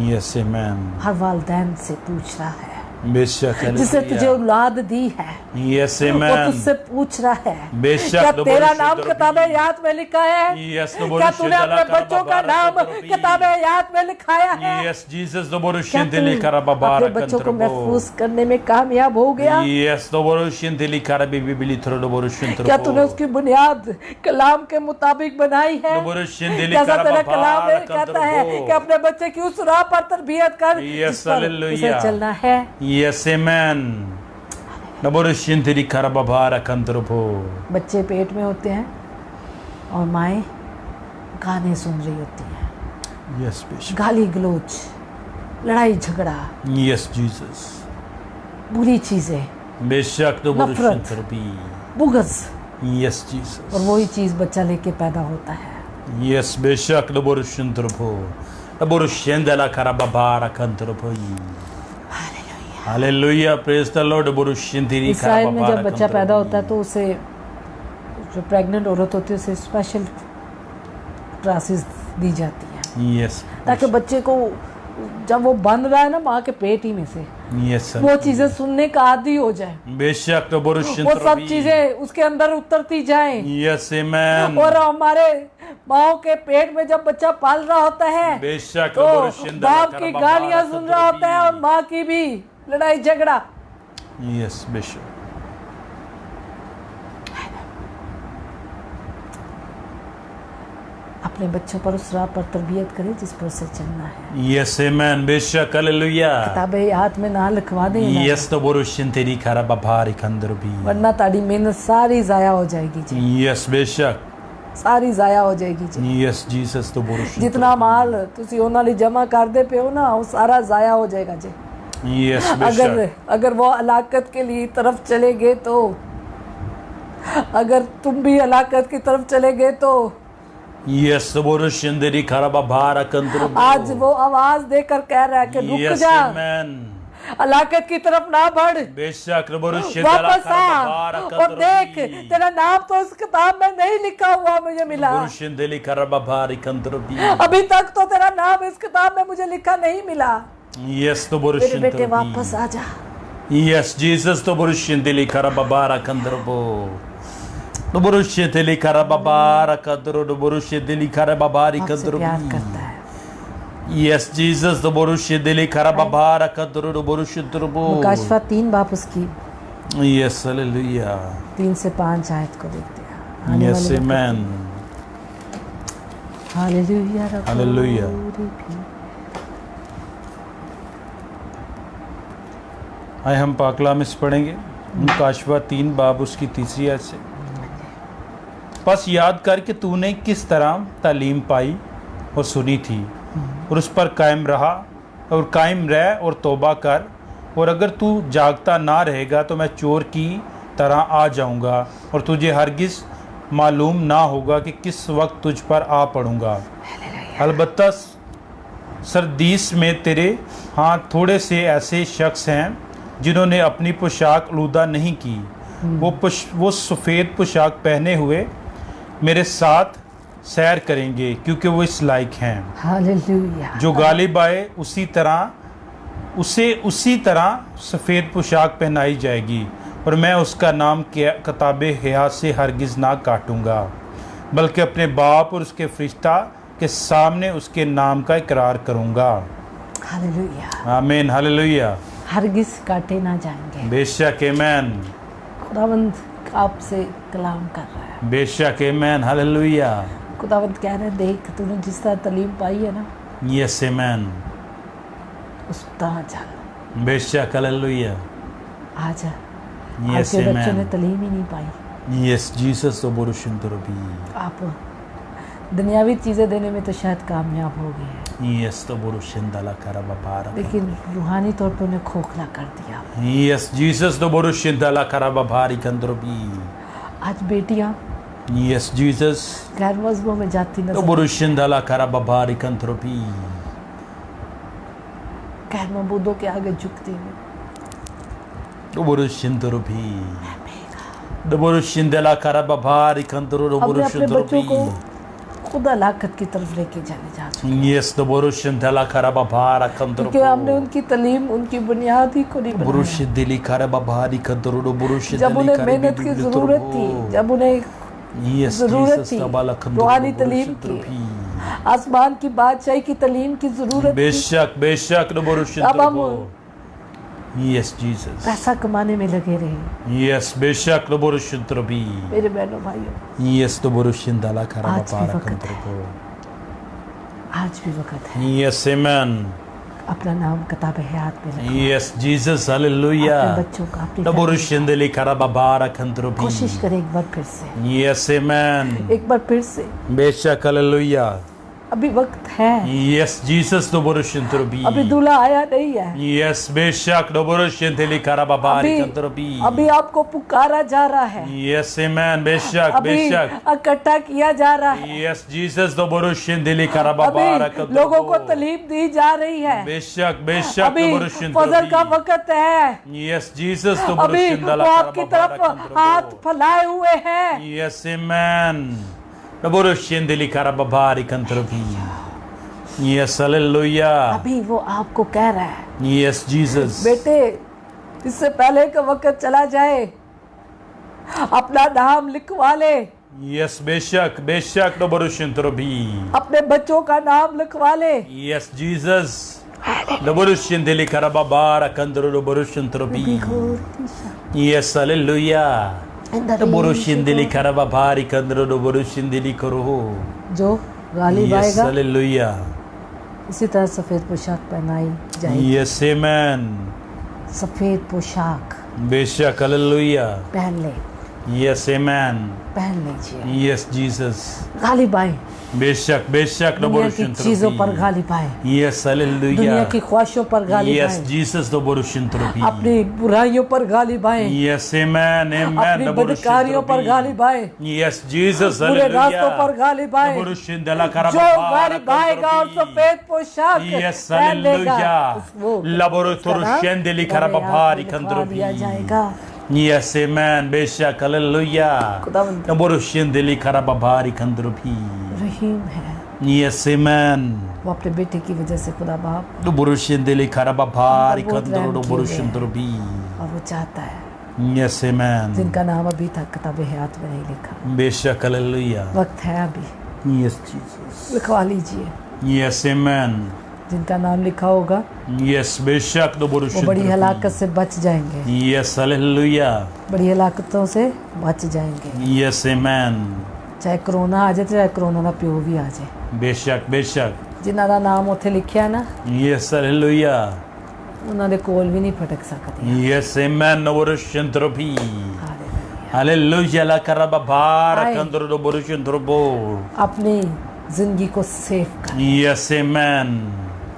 Yes, amen. हर वालिदैन से पूछ रहा है, बेशक जिसे तुझे हालेलुया. औलाद दी है, Yes, वो amen. तुझसे पूछ रहा है, बेशक क्या दोबारा तेरा से नाम दरबी। किताब याद में लिखा है? Yes, क्या दोबारा तूने से अपने दला बच्चों का करबबारा नाम कandrobi. किताब याद में लिखाया है? Yes, Jesus क्या Doboroshinda तू le अपने karababara बच्चों को kandrobo. महफूज करने में कामयाब हो गया? Yes, Doboroshinda le karabibili thro क्या Doboroshintropo. तूने उसकी बुनियाद कलाम के मुताबिक बनाई है? Doboroshinda le जैसा तेरा कलाम karababara कहता है कि kandrobo. अपने बच्चे की उस राह पर तरबियत कर Yes, जिस पर उसे hallelujah. चलना है। Yes, amen. Doboroshinda le karababara kandrobo. बच्चे पेट में होते हैं और माएँ गाने सुन रही होती हैं, Yes, Bishop. गाली गलोच, लड़ाई झगड़ा, Yes, Jesus. बुरी चीजें, बेशक Doboroshintropi. बुगज, Yes, Jesus. और वही चीज बच्चा लेके पैदा होता है। Yes, बेशक Doboroshintropo. Doboroshinda la karababara kandrobo. Hallelujah, praise the Lord. Doboroshinda le Israel में जब karababara बच्चा पैदा होता है kandrobo. तो उसे, जो प्रेग्नेंट औरत होती है, उसे स्पेशल क्लासेस दी जाती हैं Yes. ताकि बच्चे को जब वो बन रहा है ना माँ के पेट ही में से, Yes, sir. वो चीजें सुनने का आदी हो जाए, बेशक वो सब Doboroshintropi. चीजें उसके अंदर उतरती जाएं। Yes, amen. और हमारे माओ के पेट में जब बच्चा पाल रहा होता है बेशक तो Doboroshinda la बाप की गालियां सुन रहा होता है और माँ की भी लड़ाई झगड़ा। Yes, Bishop. अपने बच्चों पर उस राह पर तरबियत करें जिस पर उसे चलना है। Yes, amen. बेशक Hallelujah. किताबें याद में ना लिखवा दें ना, Yes, Doboroshinda le karababara kandrobi. वरना ताड़ी मेहनत सारी जाया हो जाएगी जी, Yes, बेशक. सारी जाया हो जाएगी जी। Yes, Jesus Doboroshinda. जितना माल ਤੁਸੀਂ ਉਹਨਾਂ ਲਈ जमा करते पे हो ना, वो सारा जाया हो जाएगा जी। Yes, अगर बेशक. अगर वो हलाकत के लिए तरफ चले गए तो, अगर तुम भी हलाकत की तरफ चले गए तो Yes, Doboroshinda le karababara kandrobi. आज वो आवाज देकर कह रहा है कि रुक Yes, जा, amen. हलाकत की तरफ ना बढ़, बेशक Doboroshinda la वापस आ karababara और देख kandrobi. तेरा नाम तो इस किताब में नहीं लिखा हुआ मुझे मिला, Doboroshinda le karababara kandrobi. अभी तक तो तेरा नाम इस किताब में मुझे लिखा नहीं मिला। Yes, मेरे Doboroshinda. बेटे वापस आ जा। Yes, Jesus Doboroshinda le karababara kandrobo. Doboroshinda le karababara kandro. Doboroshinda le karababari आपसे प्यार kandrobi. करता है। Yes, Jesus Doboroshinda le karababara kandro. Doboroshinda robo. मुकाशफा 3 बाप उसकी Yes, hallelujah. 3 से 5 आयत को देखते हैं। आने Yes, वाले वक्त- amen. हालेलुया रब्बो हालेलुया। रिभी। आए हम पाकला में पढ़ेंगे मुकाशवा 3 बाब उसकी तीसरी आयत से। बस याद कर कि तूने किस तरह तालीम पाई और सुनी थी और उस पर कायम रहा और कायम रह और तौबा कर, और अगर तू जागता ना रहेगा तो मैं चोर की तरह आ जाऊंगा और तुझे हरगिज़ मालूम ना होगा कि किस वक्त तुझ पर आ पड़ूंगा। अलबत्ता सरदीस में तेरे हाँ थोड़े से ऐसे शख्स हैं जिन्होंने अपनी पोशाक आलूदा नहीं की, वो सफ़ेद पोशाक पहने हुए मेरे साथ सैर करेंगे क्योंकि वो इस लायक हैं। हालेलुया। जो गालिब आए उसी तरह सफ़ेद पोशाक पहनाई जाएगी और मैं उसका नाम किताबे हयात से हरगिज़ ना काटूंगा, बल्कि अपने बाप और उसके फरिश्ता के सामने उसके नाम का इकरार करूंगा। हालेलुया। आमीन, हालेलुया। हरगिज काटे ना जाएंगे। बेशक आमीन, खुदावंद आपसे कलाम कर रहा है। बेशक आमीन, हालेलुया। खुदावंद कह रहे हैं, देख तूने जिस तरह तालीम पाई है ना, यस आमीन, उस तरह चल। बेशक हालेलुया। आज यस आपके बच्चों ने आमीन, तालीम ही नहीं पाई। यस जीसस तो बोरुशुंदरबी। आप दुनियावी चीज़ें देने में तो शायद कामयाब हो गए हैं, यस तो बोरुशुंदला करबाबारा, लेकिन रूहानी तौर पर उन्हें खोखला कर दिया। यस जीसस तो बोरुशुंदला करबाबारी कंदरबी। आज बेटियां यस जीसस गैर मजहबों में जाती तो नजर, बोरुशुंदला करबाबारी कंदरबी। गैर मबूदों के आगे झुकती हूँ। हमने अपने बच्चों को खुदा लाकत की तरफ लेके जाने जाते हैं, क्योंकि हमने उनकी तालीम, उनकी बुनियाद ही को नहीं बनाया। जब उन्हें मेहनत की जरूरत थी, जब उन्हें जरूरत थी रूहानी तालीम की, आसमान की बादशाही की तालीम की जरूरत बेशक बेशक अब हम पैसा कमाने में लगे रहे। Yes, बेशक मेरे बहनों भाइयों, Yes, आज भी वक्त है। Yes, amen. अपना नाम किताब हयात में लिखो। Yes, Jesus, अपने hallelujah. बच्चों का, अपनी फैमिली का। कोशिश करें एक बार फिर से, Yes, amen. एक बार फिर से। बेशक hallelujah. अभी वक्त है। Yes, Jesus, अभी दूल्हा आया नहीं है। Yes, बेशक अभी आपको पुकारा जा रहा है। Yes, amen. बेशक अभी बेशक इकट्ठा किया जा रहा है। Yes, Jesus, अभी लोगों को तालीम दी जा रही है। बेशक बेशक अभी फजर का वक्त है। Yes, Jesus, अभी वो आपकी तरफ हाथ फैलाए हुए हैं। Yes, amen. Yes, hallelujah. अभी वो आपको कह रहा है, Yes, Jesus. बेटे, इससे पहले का वक्त चला जाए, अपना नाम लिखवा ले। Yes, बेशक बेशक अपने बच्चों का नाम लिखवा ले। Yes, Jesus. Yes, hallelujah. जो गालिब Yes, आएगा, hallelujah. इसी तरह सफेद पोशाक पहनाई जाएगी। Yes, amen. सफेद पोशाक बेशक hallelujah. पहन ले, Yes, amen. पहन लीजिए। Yes, Jesus. गालिब आए, बेशक बेशक दुनिया की चीजों पर गालिब आए, Yes, दुनिया hallelujah. की ख्वाहिशों पर गालिब Yes, आए, Jesus, अपनी बुराइयों पर गालिब आए, Yes, amen, अपनी amen. बदकारियों पर गालिब आए, Yes, Jesus, बुरे रास्तों पर hallelujah. गालिब आए। जो गालिब आएगा और सफेद पोशाक Yes, पहन लेगा, hallelujah. वो Laboratory karababari दिया kandrobi. जाएगा। Yes, amen. Beshak, hallelujah. खुदावंद Laboratory karababari kandrobi. रहीम है, Yes, amen. वो अपने बेटे की वजह से खुदा बाप, Laboratory karababari बहुत रहम kandrobi. किए और वो चाहता है Yes, amen. जिनका नाम अभी तक किताब हयात में नहीं लिखा, Beshak, hallelujah. वक्त है अभी, Yes, Jesus. लिखवा लीजिए। Yes, amen. जिनका नाम लिखा होगा Yes, बेशक वो बड़ी हलाकत से बच जाएंगे, Yes, hallelujah. बड़ी हलाकतों से बच जाएंगे। Yes, amen. चाहे कोरोना आ जाए, चाहे कोरोना का प्यो भी आ जाए, बेशक बेशक जिन्हों का नाम उत्थे लिखिया ना, Yes, hallelujah. उन्होंने कोल भी नहीं फटक सकती। Yes, amen. Noboroshentropi. Hallelujah. Hallelujah. La karababara Aye. kandro noboroshentropo. अपनी जिंदगी को सेफ कर, Yes, amen.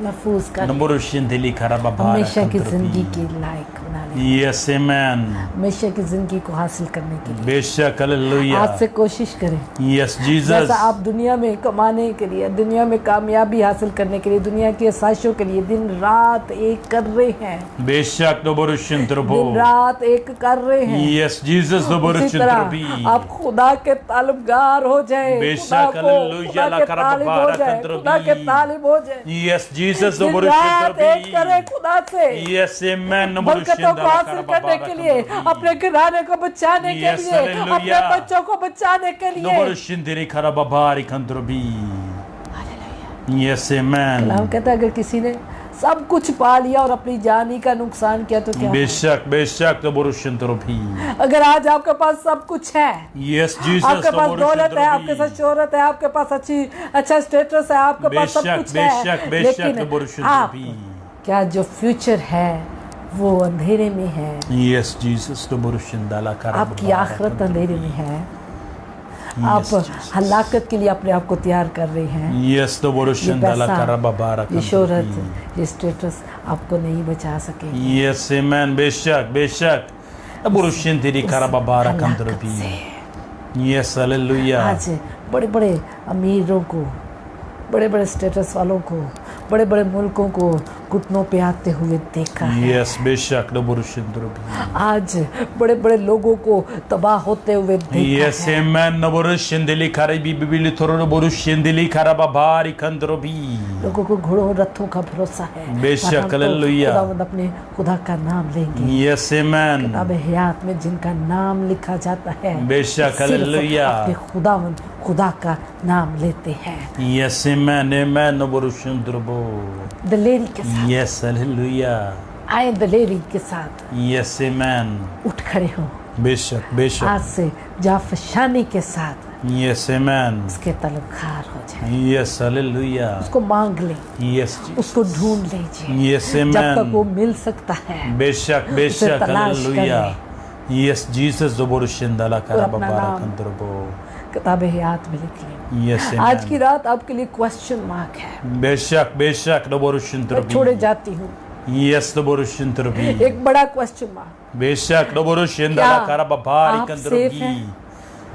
महफूज कर, Noboroshendeli karababara हमेशा की kandropi. जिंदगी के लायक बना ले, Yes, amen. हमेशा की जिंदगी को हासिल करने के लिए बेशक आज hallelujah. से कोशिश करें। Yes, Jesus. जैसा आप दुनिया में कमाने के लिए, दुनिया में कामयाबी हासिल करने के लिए, दुनिया की आसाइशों के लिए दिन रात एक कर रहे हैं, बेशक noboroshentropo. दिन रात एक कर रहे हैं, Yes, Jesus, उसी noboroshentropi. तरह आप खुदा के तालिबगार हो जाए, बेशक हालेलुया, खुदा के तालिब हो जाए, खुदा के तालिब हो जाए, Yes, Jesus, दिन रात एक करे खुदा से, Yes, amen. बरकतों को हासिल करने के लिए, अपने घराने को बचाने के Yes, लिए, hallelujah. अपने बच्चों को बचाने के लिए। Noboroshendeli karababari kandrobi. Yes, amen. कलाम कहता है अगर किसी ने सब कुछ पा लिया और अपनी जानी का नुकसान किया तो क्या होगा? बेशक बेशक noboroshentropi. अगर आज आपके पास सब कुछ है, Yes, Jesus, आपके पास दौलत है, आपके पास शोहरत है, आपके पास अच्छा स्टेटस है, आपके पास सब बेशक कुछ है, बेशक बेशक लेकिन आप noboroshentropi. क्या जो फ्यूचर है वो अंधेरे में है, Yes, Jesus, noboroshendala आपकी karababara आखिरत अंधेरे में है, आप Yes, Jesus. हलाकत के लिए अपने आप को तैयार कर रहे हैं। Yes, ये noboroshendala पैसा, karababara ये शोहरत, kandrobi. ये स्टेटस आपको नहीं बचा सके Yes, amen. बेशक बेशक noboroshendeli karababara हलाकत kandrobi. से। Yes, hallelujah. आज बड़े बड़े अमीरों को, बड़े बड़े स्टेटस वालों को, बड़े बड़े मुल्कों को घुटनों पे आते हुए देखा है। Yes, बेशक नबुरुशिंद्रबी। आज बड़े बड़े लोगों को तबाह होते हुए देखा Yes, है। amen. नबुरुशिंदली खरबी बिबिली थोरो नबुरुशिंदली खरबा भारी खंद्रबी। लोगों को घोड़ों रथों का भरोसा है। बेशक, पर हम तो हालेलुया। खुदावंद अपने खुदा का नाम लेंगे। Yes, amen. किताब हयात में जिनका नाम लिखा जाता है, बेशक, सिर्फ हालेलुया। अपने खुदावंद खुदा का नाम लेते हैं। Yes, amen. Amen. नबुरुशिंद्रबो। दलेरी के साथ Yes, hallelujah. आए, दलेरी के साथ Yes, amen. उठ खड़े हो। बेशक, बेशक। आज से जाफशानी के साथ Yes, amen. उसके तलबखार हो जाए। Yes, hallelujah. उसको मांग ले, Yes, उसको ढूंढ लीजिए। Yes, जब तक amen. वो मिल सकता है, बेशक, उसे बेशक, तलाश hallelujah. कर Yes, Jesus, नबुरुशिंदला और खरबा अपना भारी नाम खंद्रबो। किताब हयात में लिख ले। Yes, आज amen. की रात आपके लिए क्वेश्चन मार्क है। बेशक, बेशक, मैं नबुरुशिंद्रबी। छोड़े जाती हूँ। Yes, नबुरुशिंद्रबी। एक बड़ा क्वेश्चन मार्क। बेशक, नबुरुशिंदला क्या खरबा भारी आप खंद्रबी। safe हैं?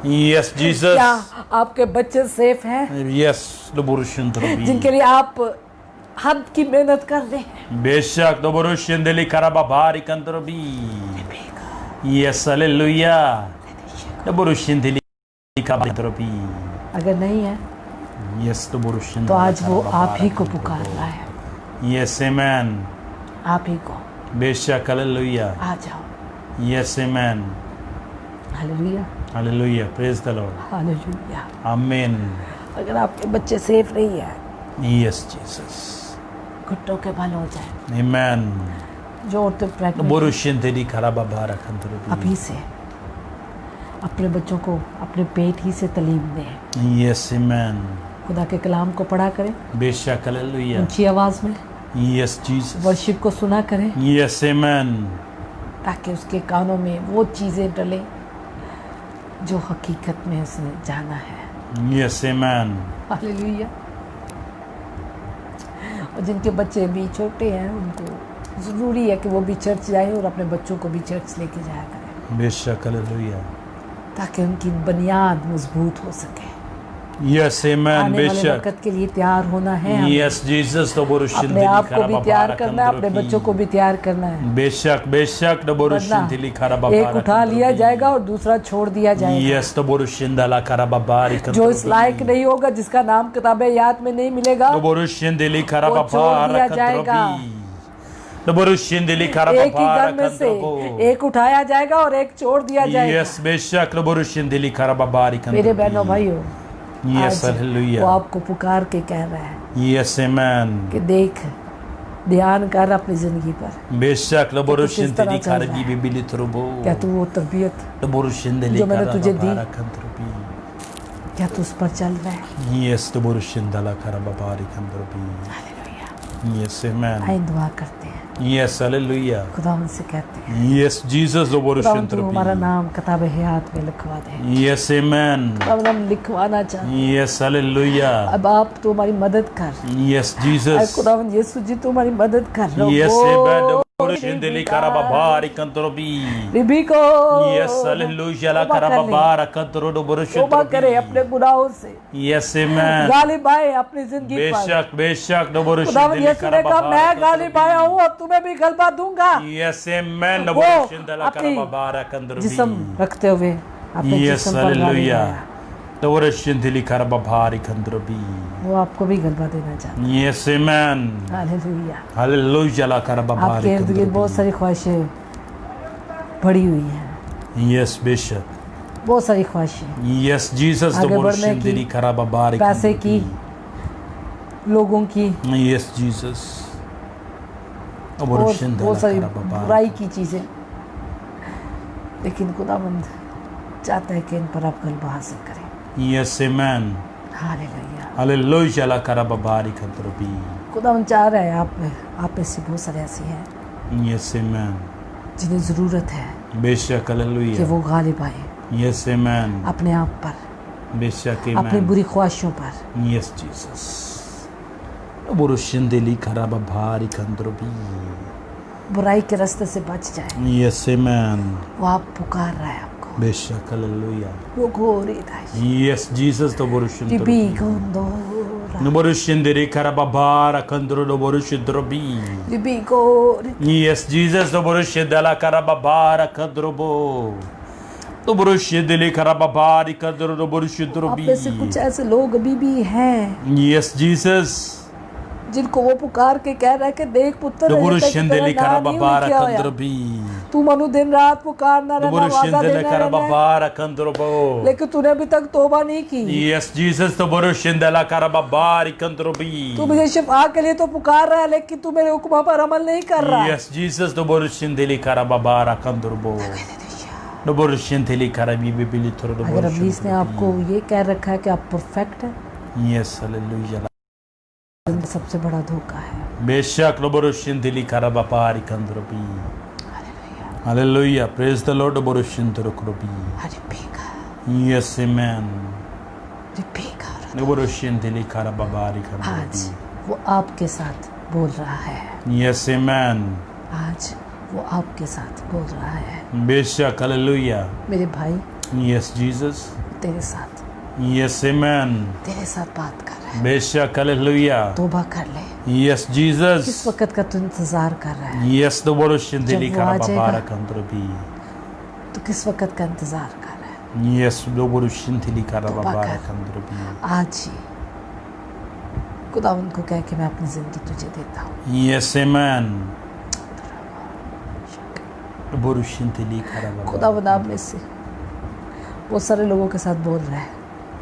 Yes, Jesus. क्या आपके बच्चे सेफ हैं, Yes, नबुरुशिंद्रबी। जिनके लिए आप हद की मेहनत कर रहे हैं? बेशक, नबुरुशिंदली खरबा भारी खंद्रबी। Yes, hallelujah. नबुरुशिंदली खंद्रबी। अगर नहीं है Yes, नबुरुशिंदला तो आज वो खरबा आप ही भारी को खंद्रबो। पुकार रहा है। Yes, amen. आप ही को बेशक, hallelujah. आ जाओ। Yes, amen. Hallelujah, Hallelujah. Praise the Lord. Hallelujah. Amen. अगर आपके बच्चे सेफ नहीं है, Yes, Jesus. घुट्टों के बल हो जाए। Amen. जो औरतें प्रेग्नेंट नबुरुशिंदली खरबा भारी खंद्रबी। अभी से अपने बच्चों को अपने पेट ही से तालीम दें। Yes, amen. खुदा के कलाम को पढ़ा करें बेशक, hallelujah. ऊंची आवाज में, Yes, Jesus. वर्शिप को सुना करें, Yes, amen. ताकि उसके कानों में वो चीज़ें डलें जो हकीकत में उसने जाना है। Yes, amen. हालेलुया। और जिनके बच्चे अभी छोटे हैं, उनको ज़रूरी है कि वो भी चर्च जाए और अपने बच्चों को भी चर्च लेके जाया करें, बेशक, hallelujah. ताकि उनकी बुनियाद मजबूत हो सके। Yes, amen. आने वाले बेशक. वक्त के लिए तैयार होना है हमें। Yes, Jesus. अपने नबुरुशिंदली आप को भी खरबा तैयार भारी करना है, अपने खंद्रबी। बच्चों को भी तैयार करना है। बेशक, बेशक, नबुरुशिंदली खरबा एक भारी उठा लिया खंद्रबी। जाएगा और दूसरा छोड़ दिया जाएगा। Yes, नबुरुशिंदला खरबा भारी जो इस खंद्रबी। लायक नहीं होगा, जिसका नाम किताबे याद में नहीं मिलेगा, नबुरुशिंदली खरबा वो छोड़ भारी दिया जाएगा। खंद्रबी। नबुरुशिंदली खरबा एक ही घर भारी में से खंद्रबो। एक उठाया जाएगा और एक छोड़ दिया जाएगा। Yes, बेशक, नबुरुशिंदली खरबा भारी खंद्रबी। मेरे बहनों भाइयों, Yes, आज hallelujah. वो आपको पुकार के कह रहा है Yes, amen. कि देख, ध्यान कर अपनी जिंदगी पर। बेशक, नबुरुशिंदली तरह चल रहा खरबी है? बिबिली थ्रुबो। क्या तू वो तरबियत नबुरुशिंदली जो मैंने तुझे दी, खरबा खंद्रबी। क्या तू उस पर चल रहा है? Yes, नबुरुशिंदला खरबा भारी खंद्रबी। हालेलुया। Yes, amen. आइन दुआ करते हैं, Yes, hallelujah. खुदा उनसे कहते हैं, Yes, Jesus, खुदा तू हमारा नबुरुशिंदरबी. नाम किताब हयात में लिखवा दे। Yes, amen. अब हम लिखवाना चाहते हैं। Yes, hallelujah. अब आप तो हमारी मदद कर। Yes, अरे Jesus. खुदावंद यीशु जी, तू हमारी मदद कर। Yes, amen. रबो, नबुरुशिंदली खरबा भारी खंद्रबी. रिबी को Yes, hallelujah. La तौबा कर खरबा ले। भारी खंद्रो तौबा करे नबुरुशिंदरबी. अपने गुनाहों से, Yes, amen. गालिब आए अपनी जिंदगी पर। बेशक, बेशक, खुदावंद नबुरुशिंदली यीशु ने खरबा कहा, मैं भारी गालिब आया हूँ और तुम्हें भी गलबा दूंगा। Yes, amen. वो नबुरुशिंदला अपनी खरबा भारी खंद्रबी. जिस्म रखते हुए अपने Yes, जिस्म पर गालिब hallelujah. आया। नबुरुशिंदली खरबा भारी खंद्रबी. वो आपको भी गलबा देना चाहता Yes, amen. है। हालेलुया। हालेलुया ला करबा आपके भारी इर्द गिर्द बहुत सारी ख्वाहिशें पड़ी हुई हैं, यस बेशक. बहुत सारी ख्वाहिशें, यस जीसस आगे तो बढ़ने की, बोल खराबा भारी पैसे की, लोगों की, यस जीसस. और बहुत सारी बुराई की चीज़ें, लेकिन खुदावंद चाहता है कि इन पर आप गलबा हासिल करें। Yes amen. हालेलुया। हालेलुया ला करबा भारी खंद्रबी. खुदावंद चाह रहा है आप में से बहुत सारे ऐसे हैं यस आमेन. जिन्हें ज़रूरत है बेशक. कि हालेलुया. वो गालिब आए यस आमेन. अपने आप पर, बेशक अपनी आमेन. बुरी ख्वाहिशों पर। Yes Jesus. बुरुशिंदली खराबा भारी खंद्रबी. बुराई के रास्ते से बच जाए, यस आमेन. वो आप पुकार रहा है आपको। बेशक. हालेलुया. वो घोरी था Yes, Jesus तो TB बुरुशिंदली. गोंदो Noborushendere karababara kandro noborushidrobi. Ribiko. Yes, Jesus, noborushendala karababara kandrobo. Noborushendele karababari kandro आप noborushidrobi. में से कुछ ऐसे लोग अभी भी हैं Yes, Jesus. जिनको वो पुकार के कह रहा है कि देख पुत्र Noborushendele karababara तू kandrobi. मनु दिन रात पुकारना रहना वादा Noborushendele देना रहना है, karababara kandrobo. लेकिन तूने अभी तक तौबा नहीं की। Yes, Jesus, noborushendala karababari kandrobi. तू मुझे शिफा के लिए तो पुकार रहा है लेकिन तू मेरे हुक्म पर अमल नहीं कर रहा। Yes, Jesus, noborushendele karababara kandrobo. Noborushendele karabibili toro अगर अब्लीस ने noborushidrobi. आपको ये कह रखा है कि आप परफेक्ट हैं, Yes, hallelujah. जिंदगी सबसे बड़ा धोखा है। Beshak noborushendele karababari kandrobi. Hallelujah. Praise the Lord. Noborushendele kandrobi. Yes, amen. Noborushendele karababari आज kandrobi. वो आपके साथ बोल रहा है। Yes, amen. आज वो आपके साथ बोल रहा है। Beshak, hallelujah. मेरे भाई Yes, Jesus. तेरे साथ Yes, amen. तेरे साथ बात कर रहा है। Beshak, hallelujah. तौबा कर ले। Yes, किस Jesus. वक्त का तू इंतजार कर रहा है? Yes, noborushendele जब वो आ जाएगा। karababara kandrobi. तू किस वक्त का इंतजार कर रहा है? Yes, noborushendele karababara कर। kandrobi. आज ही खुदावंद को कह के मैं अपनी जिंदगी तुझे देता हूँ। Yes, amen. Noborushendele karababara. खुदावंद आप में से बहुत सारे लोगों के साथ बोल रहा है।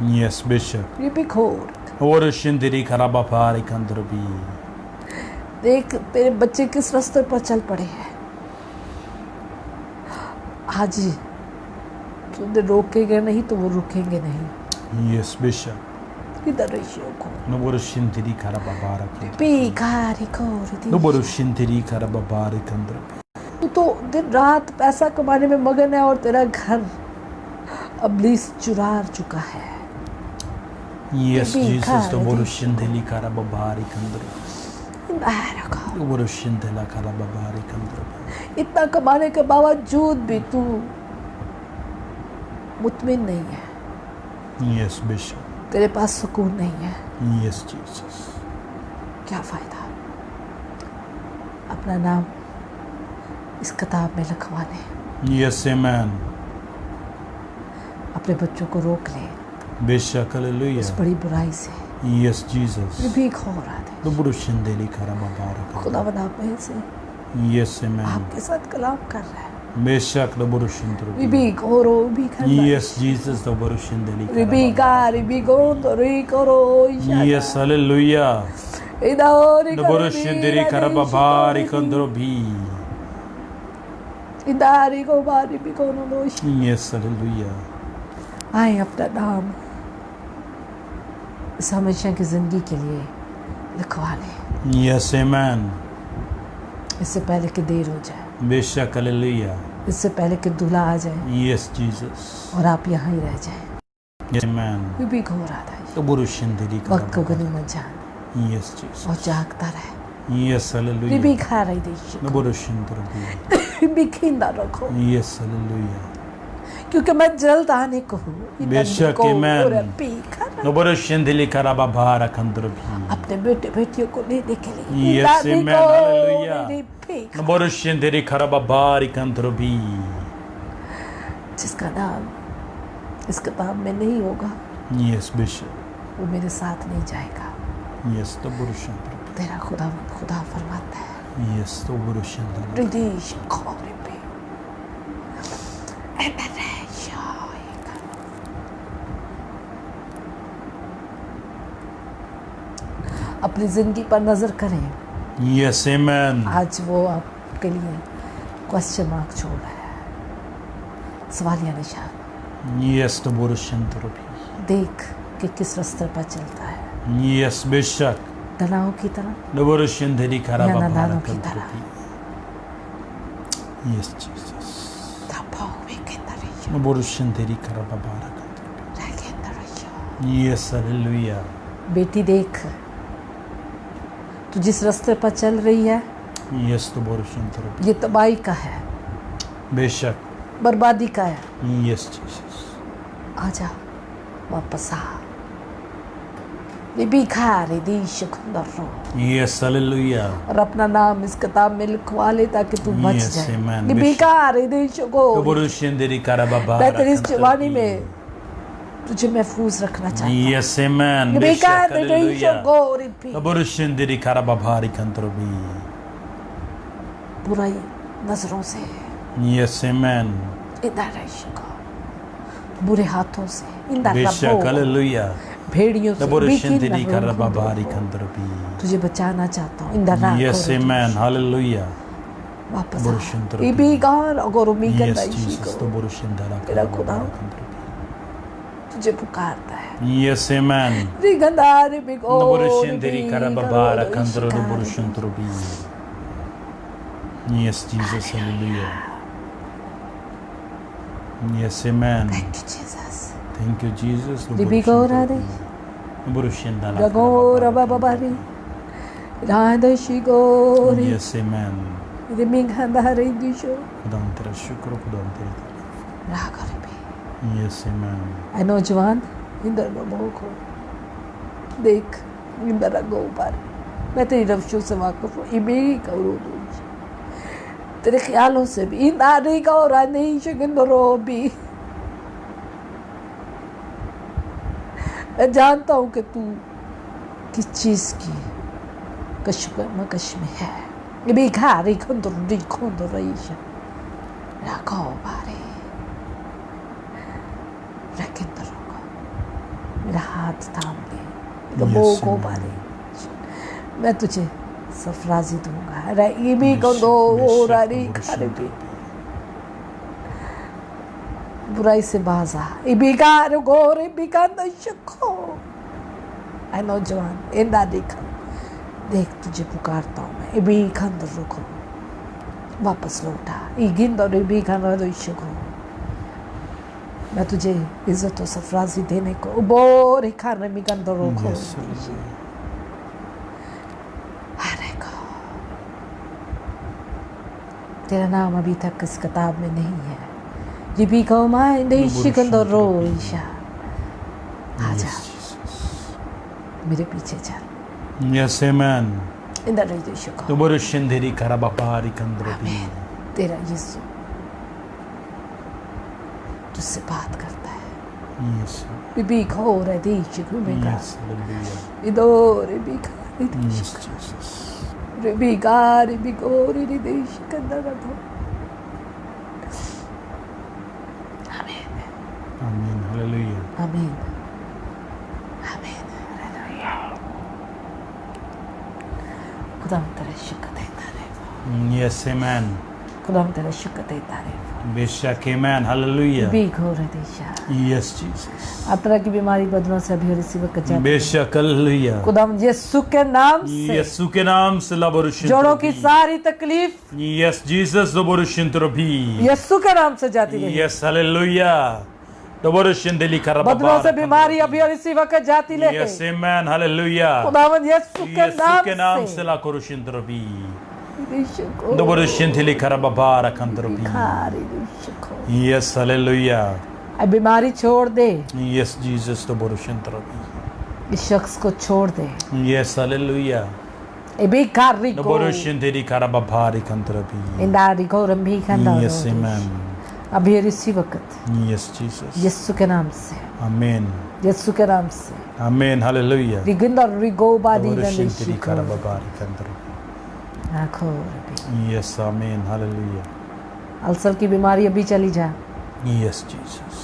Yes, Bishop. ये भी खोर Noborushendele karababara kandrobi. देख तेरे बच्चे किस रास्ते पर चल पड़े हैं। आज ही तुझे रोकेंगे नहीं तो वो रुकेंगे नहीं। Yes, Bishop. इधर रहियो को Noborushendele karababara kandrobi. बेकारी खोर दी। Noborushendele karababara kandrobi. तू तो दिन रात पैसा कमाने में मगन है और तेरा घर अब्लीस चुरा चुका है। Yes, Be Jesus, kind. noborushendele karababara kandrobi. Noborushendele karababara kandrobi. इतना कमाने के बावजूद भी तू मुतमिन नहीं है। Yes, Bishop. तेरे पास सुकून नहीं है। Yes, Jesus. क्या फायदा अपना नाम इस किताब में लिखवा ले। Yes, amen. अपने बच्चों को रोक ले Bishop, इस hallelujah. बड़ी बुराई से। Yes, Jesus. भी खो रहा है। Noborushendele karababara kandrobi. खुदावंद आप में से Yes, amen. आपके साथ कलाम कर रहा है। Bishop, noborushendele. भी खोरो भी खंदा। Yes, Jesus, noborushendele भी karababara. कारी भी गोंद री करो Yes, hallelujah. इदारी Noborushendele karababara kandrobi. इदारी को बारी भी कोनो दोष। Yes, hallelujah. आए अपना नाम इस हमेशा की जिंदगी के लिए लिखवा ले Yes, amen. इससे पहले कि देर हो जाए, Bishop, hallelujah. इससे पहले कि दूल्हा आ जाए Yes, Jesus. और आप यहाँ ही रह जाए। Yes, amen. भी घो रहा था Noborushendele वक्त को karababara. गनीमत जान Yes, Jesus. और जागता रहे। Yes, भी hallelujah. खा रही देश Noborushendele. भी खींदा रखो Yes, hallelujah. क्योंकि मैं जल्द आने को हूँ। बेशक, amen. Noborushendele karababara kandrobi. अपने बेटे बेटियों को लेने के लिए Yes, दादी amen. को Hallelujah. मेरी भीख। Noborushendele karababara kandrobi. जिसका नाम इस किताब में नहीं होगा Yes, Bishop. वो मेरे साथ नहीं जाएगा। Yes, Noborushendele. तेरा खुदा फरमाता है Yes, Noborushendele. रिदीश खोरे पे एनरेशा। अपनी जिंदगी पर नजर करें। Yes, amen. आज वो आपके लिए क्वेश्चन मार्क छोड़ रहा है, सवालिया निशान। Yes, Noborushendele. देख कि किस रास्ते पर चलता है, Yes, Bishop. दनाओं की तरह Noborushendele karababara नादानों की तरह। kandrobi. Yes, Jesus. तापावे के तरह Noborushendele karababara kandrobi. रखे तरह। Yes, hallelujah. बेटी देख, तू जिस रास्ते पर चल रही है Yes, Noborushendele. ये तबाही का है, Bishop. बर्बादी का है। Yes, Jesus. आजा वापस आ। लिबिखारे दीशकुंदरो Yes, hallelujah. और अपना नाम इस किताब में लिखवा ले ताकि तू बच Yes, जाए। amen. लिबिखारे दीशको Borushendiri karababa. मैं तेरी इस जवानी में तुझे महफूज रखना चाहता हूँ। Yes, amen. लिबिखारे Hallelujah. दीशको Ripi Borushendiri karababari kantrobi. बुराई नजरों से Yes, amen. इंदा रहिशको बुरे हाथों से इंदा Beshak, रबो hallelujah. भेड़ियों से Borushendiri बिकिन karababari नगरों kantrobi. तुझे बचाना चाहता हूँ। इंदा ना Yes, amen. Hallelujah. वापस Borushendiri. इबिगार अगोरो मिगन Yes, रहिशको Jesus. To borushendara तेरा खुदा karababari kantrobi. तुझे पुकारता है। Yes, amen. रिगंदारे Bigo Borushendiri karababara kandro do borushendrobi. Yes, Jesus. Hallelujah. Yes, amen. Thank you, Jesus. Thank you, Jesus. Libigora de Borushendala Gagora karababara. babari Rada shigori Yes, amen. Riminghandare disho खुदाम तेरा शुक्र खुदाम तेरी तारीफ। Ragaribi Yes, amen. I know जवान इंदर बबो को देख इंदर गो पर मैं तेरी रफ्शों से वाकिफ हूँ इबी करो तेरे ख्यालों से भी इंदारी का और नहीं शिकंदरो भी मैं जानता हूँ कि तू किस चीज़ की कश्मकश में है इबी खारी खुंदुरीशा रखो बारे रखिंदरो को मेरा हाथ थाम ले गबो को बारे मैं तुझे सरफराजी दूंगा रईबी को दो रारी खाने भी बुराई से बाजा इबिकार गोर इबिका नशको आई नौजवान इंदा देख तुझे पुकारता हूँ मैं इबी खंद रुको वापस लौटा इगिंद और इबी खंद नशको मैं तुझे इज्जत और सरफराजी देने को बोर खाने में गंद रोको तेरा नाम अभी तक इस किताब में नहीं है लिपि को माइंड शिकंदर रोइशा आजा मेरे पीछे चल Yes, amen. इंदर यीशु को तो borushendiri karababari kandrobi. तेरा यीशु तुझसे बात करता है Yes. लिपि को रे दीश घूमेगा Yes, hallelujah. इधर लिपि का Yes, Jesus. लिपि का लिपि को रे दीश कंदर रखो Amen. Hallelujah. आमीन आमीन हालेलुया खुदा हम तेरा शुक्र देता रहे Yes, amen. खुदा हम तेरा शुक्र देता रहे बेशक, amen. Hallelujah. भी घोर दिशा Yes, Jesus. आप तरह की बीमारी बदलों से अभी और इसी वक्त जाते बेशक, hallelujah. खुदा हम यीशु के नाम से यीशु के नाम से ला borushendrobi. जोड़ों की सारी तकलीफ Yes, Jesus. Do borushendrobi. यीशु के नाम से जाती रही Yes, hallelujah. Do borushendeli karababari. बदलों से बीमारी अभी और इसी वक्त जाती रहे Yes, amen. Hallelujah. खुदावन यीशु यीशु के के नाम नाम से से ला borushendrobi. यीशु को Do borushendeli karababara kandrobi. भिखारी यीशु को Yes, hallelujah. अब बीमारी छोड़ दे Yes, Jesus. Do borushendrobi. इस शख्स को छोड़ दे Yes, hallelujah. ए भिखारी Do को borushendeli karababari kandrobi. इंदारी को रंभी खंडा Yes, amen. अभी और इसी वक्त Yes, Jesus. यीशु के नाम से Amen. यीशु के नाम से Amen. Hallelujah. रिगिंदर रिगो बादी Borushendeli गंदिशी को karababari kandrobi. आँखों रबी Yes, amen. Hallelujah. अल्सर की बीमारी अभी चली जा Yes, Jesus.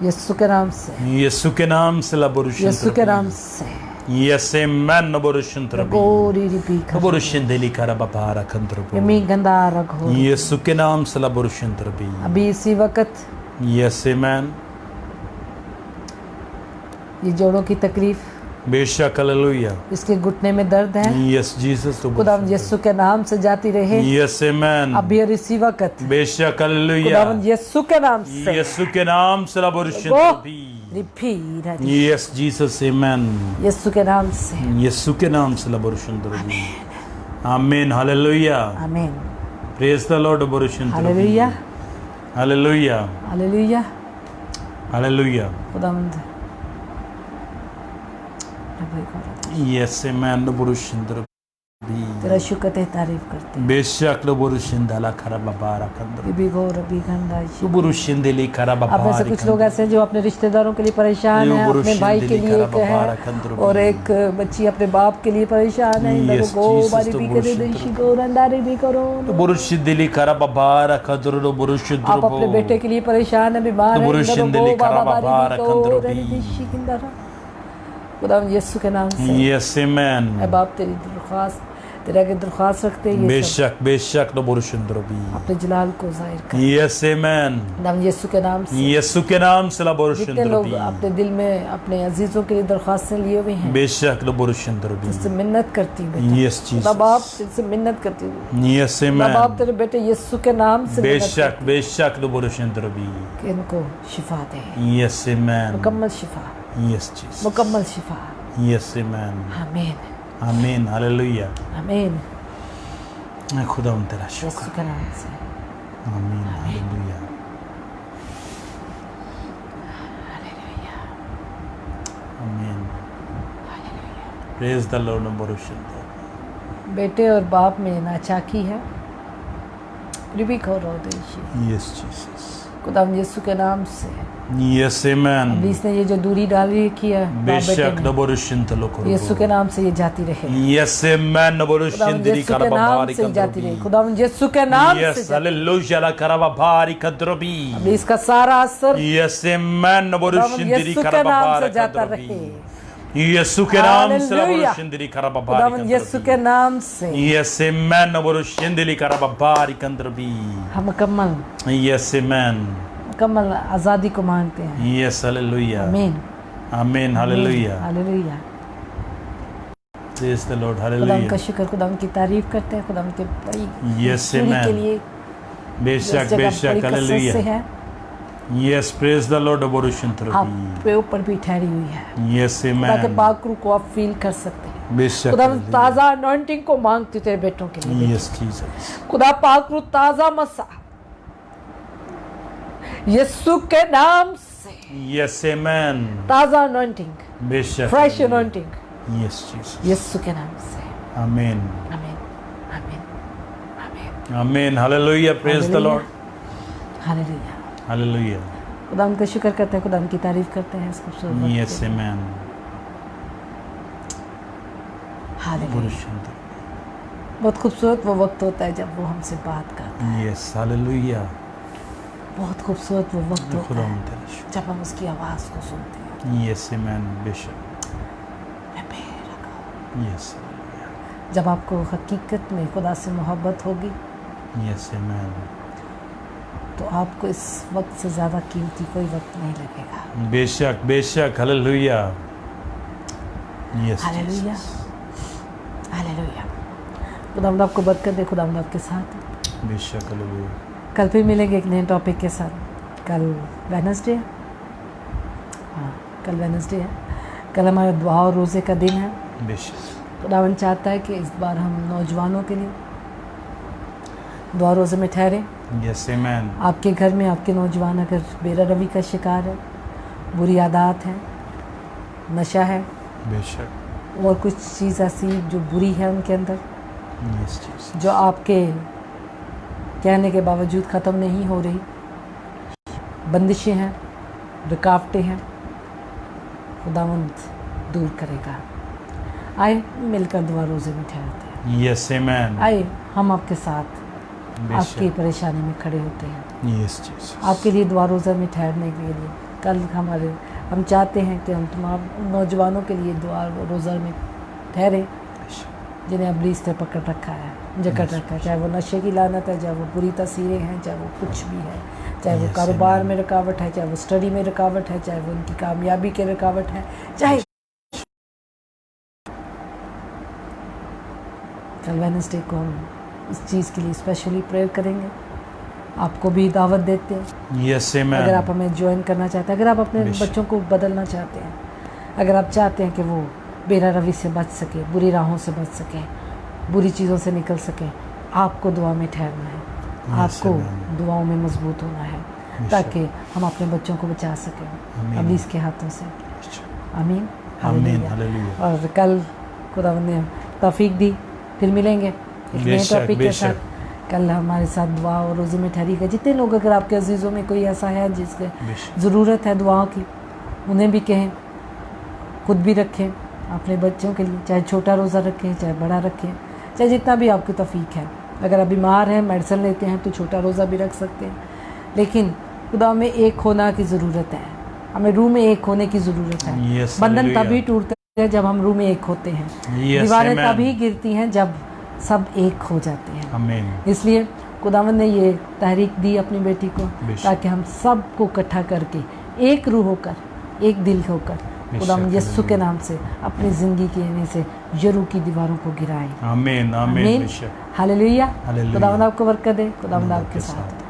यीशु के नाम से यीशु के नाम से ला यीशु के borushendrobi. नाम से Yes, amen. No borushendrobi. गोरी Ripi No borushendeli karababara kandrobi. Yummy गंदा रखो यीशु के नाम से ला borushendrobi. अभी इसी वक्त Yes, amen. ये जोड़ों की तकलीफ बेशक, हालेलुया. इसके घुटने में दर्द है Yes, Jesus. खुदावन यीशु के नाम से जाती रहे Yes, amen. अभी और इसी वक्त बेशक, हालेलुया. खुदावन यीशु के नाम से यीशु के नाम से ला borushendrobi. Ripi Yes, Jesus. Amen. यीशु के नाम से यीशु के नाम से ला borushendrobi. Amen. Hallelujah. आमीन Praise the Lord. borushendrobi. Hallelujah Hallelujah. Hallelujah Hallelujah. खुदावंद Yes, amen. No burushinda तेरा शुक्र ते तारीफ करते हैं। बेशक लो बुरुशिंदा ला खरा बाबारा कंदर बिबी गौर अभी गंदा तो बुरुशिंदे ली खरा अब में से बाबारी कुछ लोग ऐसे हैं जो अपने रिश्तेदारों के लिए परेशान हैं, अपने भाई के लिए एक है और एक बच्ची अपने बाप के लिए परेशान है। Yes, गो Jesus, बारी तो भी करे बुरुशिंदा देशी गो रंदारी भी करो। तो बुरुशिंदे ली खरा बाबारा कंदर लो बुरुशिंदा आप अपने बेटे के लिए परेशान है, बीमार तो है, बुरुशिंदे ली खरा बाबारा कंदर भी खुदा यीशु के नाम से Yes, amen. ऐ बाप तेरी दरख्वास्त तेरा के दरख्वास्त रखते हैं, ये सब बेशक लो बुरुशिंदा भी अपने जलाल को जाहिर कर। Yes, amen. नाम यीशु के नाम से यीशु के नाम से ला जितने बुरुशिंदा लोग भी अपने दिल में अपने अजीजों के लिए दरख्वास्तें लिए हुए हैं, बेशक लो बुरुशिंदा भी तुझसे मिन्नत करती हूँ बेटा। Yes, खुदा बाप Jesus. तुझसे मिन्नत करती हूँ, Yes, खुदा बाप amen. तेरे बेटे यीशु के नाम से मिन्नत बेशक बेशक लो बुरुशिंदा भी कि इनको शिफा दे, Yes, amen. मुकम्मल शिफा, Yes, Jesus. मुकम्मल शिफा। Yes, amen. आमीन आमीन हालेलुया आमीन खुदा तेरा शुक्र यीशु के नाम से आमीन हालेलुया आमीन प्रेज द लॉर्ड बुरुशिंदा बेटे और बाप में नाचाकी है, रिबिक हो रोदेशी यस जीसस खुदा यीशु के नाम से। यस आमेन अब्लीस ने ये जो दूरी डाली की है बाप बेशक बेटे में, बुरुशिंदा लोको यीशु के नाम से ये जाती रहे, यस आमेन बुरुशिंदा दी यीशु के नाम कराबारी से जाती रहे, खुदा यीशु के नाम से यस जाती हालेलुया ला कराबारी कद्रबी रहे। इसका सारा असर यस आमेन बुरुशिंदा दी यीशु के नाम कराबारी से जाता कद्रबी रहे, यीशु के नाम से हालेलुया। बुरुशिंदा दी खुदा कराबारी यीशु के नाम से Yes, amen. Burushindili karababari kandrabi. हम मुकम्मल Yes, amen. मुकम्मल आजादी को मानते हैं। Yes, hallelujah. आमीन Amen, hallelujah. Hallelujah. Praise the Lord, खुदा hallelujah. का शुक्र, खुदा की तारीफ करते हैं, खुदा के बड़ी Yes, पूरी amen. के लिए बेशक जगह बेशक बड़ी कसरत से hallelujah. है, Yes, praise the Lord, आप Burushindrabi. पे ऊपर भी ठहरी हुई है। Yes, खुदा के amen. पाक रूह को आप फील कर सकते हैं। बेशक खुदा hallelujah. ताजा अनॉइंटिंग को मांगते तेरे बेटों के लिए। Yes, Jesus. खुदा पाक रूह ताजा मसा यीशु के नाम से Yes, amen. ताजा अनॉइंटिंग, बेशक fresh hallelujah. Anointing Yes, Jesus. यीशु के नाम से। Amen. आमीन आमीन आमीन Amen. Hallelujah. Praise the Lord. Hallelujah. Hallelujah. खुदा उनका शुक्र करते हैं, खुदा उनकी तारीफ करते हैं इस खूबसूरत वक्त Yes, के लिए। amen. हालेलुया। Burushindrabi. बहुत खूबसूरत वो वक्त होता है जब वो हमसे बात करता है, Yes, hallelujah. बहुत खूबसूरत वो वक्त होता खुदा है तेरा शुक्र। जब हम उसकी आवाज़ को सुनते हैं। Yes, amen. बेशक मैं Yes, hallelujah. जब आपको हकीकत में खुदा से मोहब्बत होगी Yes, amen. तो आपको इस वक्त से ज़्यादा कीमती कोई वक्त नहीं लगेगा। बेशक बेशक hallelujah Yes, hallelujah Jesus. Hallelujah. खुदा आपको बरकत दे, खुदा आपके साथ है। बेशक हालेलुया कल फिर मिलेंगे एक नए टॉपिक के साथ। कल वेडनेसडे है, हाँ कल वेडनेसडे है, कल हमारा दुआ और रोज़े का दिन है। बेशक खुदावन चाहता है कि इस बार हम नौजवानों के लिए दुआ रोज़े में ठहरें। Yes, amen. आपके घर में आपके नौजवान अगर बेरा रवि का शिकार है, बुरी आदत है, नशा है बेशक और कुछ चीज़ ऐसी जो बुरी है उनके अंदर, Yes, Jesus. जो आपके कहने के बावजूद ख़त्म नहीं हो रही, बंदिशें हैं, रुकावटें हैं, खुदावंद दूर करेगा। आए मिलकर दुआ रोज़े में ठहरते हैं। Yes, amen. आए हम आपके साथ आपकी बेशक परेशानी में खड़े होते हैं, Yes, Jesus. आपके लिए दुआ रोज़ा में ठहरने के लिए। कल हम चाहते हैं कि हम तमाम नौजवानों के लिए दुआ रोज़ा में ठहरें बेशक जिन्हें अब्लीस ने पकड़ रखा है, जकड़ रखा है, चाहे वो नशे की लानत है, चाहे वो बुरी तस्वीरें हैं, चाहे वो कुछ भी है, चाहे वो Yes, कारोबार amen. में रुकावट है, चाहे वो स्टडी में रुकावट है, चाहे वो उनकी कामयाबी के रुकावट है, चाहे कल वेडनेसडे को हम इस चीज़ के लिए स्पेशली प्रेयर करेंगे। आपको भी दावत देते हैं, Yes, अगर आप amen. हमें ज्वाइन करना चाहते हैं, अगर आप अपने बेशक। बच्चों को बदलना चाहते हैं, अगर आप चाहते हैं कि वो बेरा रवि से बच सके, बुरी राहों से बच सके, बुरी चीज़ों से निकल सके, आपको दुआ में ठहरना है, Yes, आपको amen. दुआओं में मजबूत होना है बेशक। ताकि हम अपने बच्चों को बचा सकें आमीन। अब्लीस के हाथों से। बेशक आमीन। आमीन, हालेलुया। हालेलुया। और कल खुदावंद ने तौफीक दी, फिर मिलेंगे एक नए बेशक, टॉपिक के बेशक। साथ। कल हमारे साथ दुआ और रोज़े में ठहरी गए जितने लोग, अगर आपके अजीज़ों में कोई ऐसा है जिसके बेशक। ज़रूरत है दुआओं की, उन्हें भी कहें, खुद भी रखें अपने बच्चों के लिए, चाहे छोटा रोज़ा रखें चाहे बड़ा रखें, चाहे जितना भी आपकी तौफीक है। अगर आप बीमार हैं, मेडिसिन लेते हैं, तो छोटा रोज़ा भी रख सकते हैं। लेकिन खुदा में एक होना की ज़रूरत है, हमें रूह में एक होने की ज़रूरत है। Yes, बंधन hallelujah. तभी टूटते हैं जब हम रूह में एक होते हैं। Yes, दीवारें amen. तभी गिरती हैं जब सब एक हो जाते हैं। आमीन। इसलिए खुदावंद ने ये तहरीक दी अपनी बेटी को, बेशक। ताकि हम सबको इकट्ठा करके एक रूह होकर, एक दिल होकर खुदावंद यीशु के नाम से अपनी ज़िंदगी के आने से यरू की दीवारों को गिराएं। आमीन, आमीन, बेशक। हालेलुया। हालेलुया। खुदावंद आपको बरकत दे, खुदावंद आपके आपके साथ। साथ।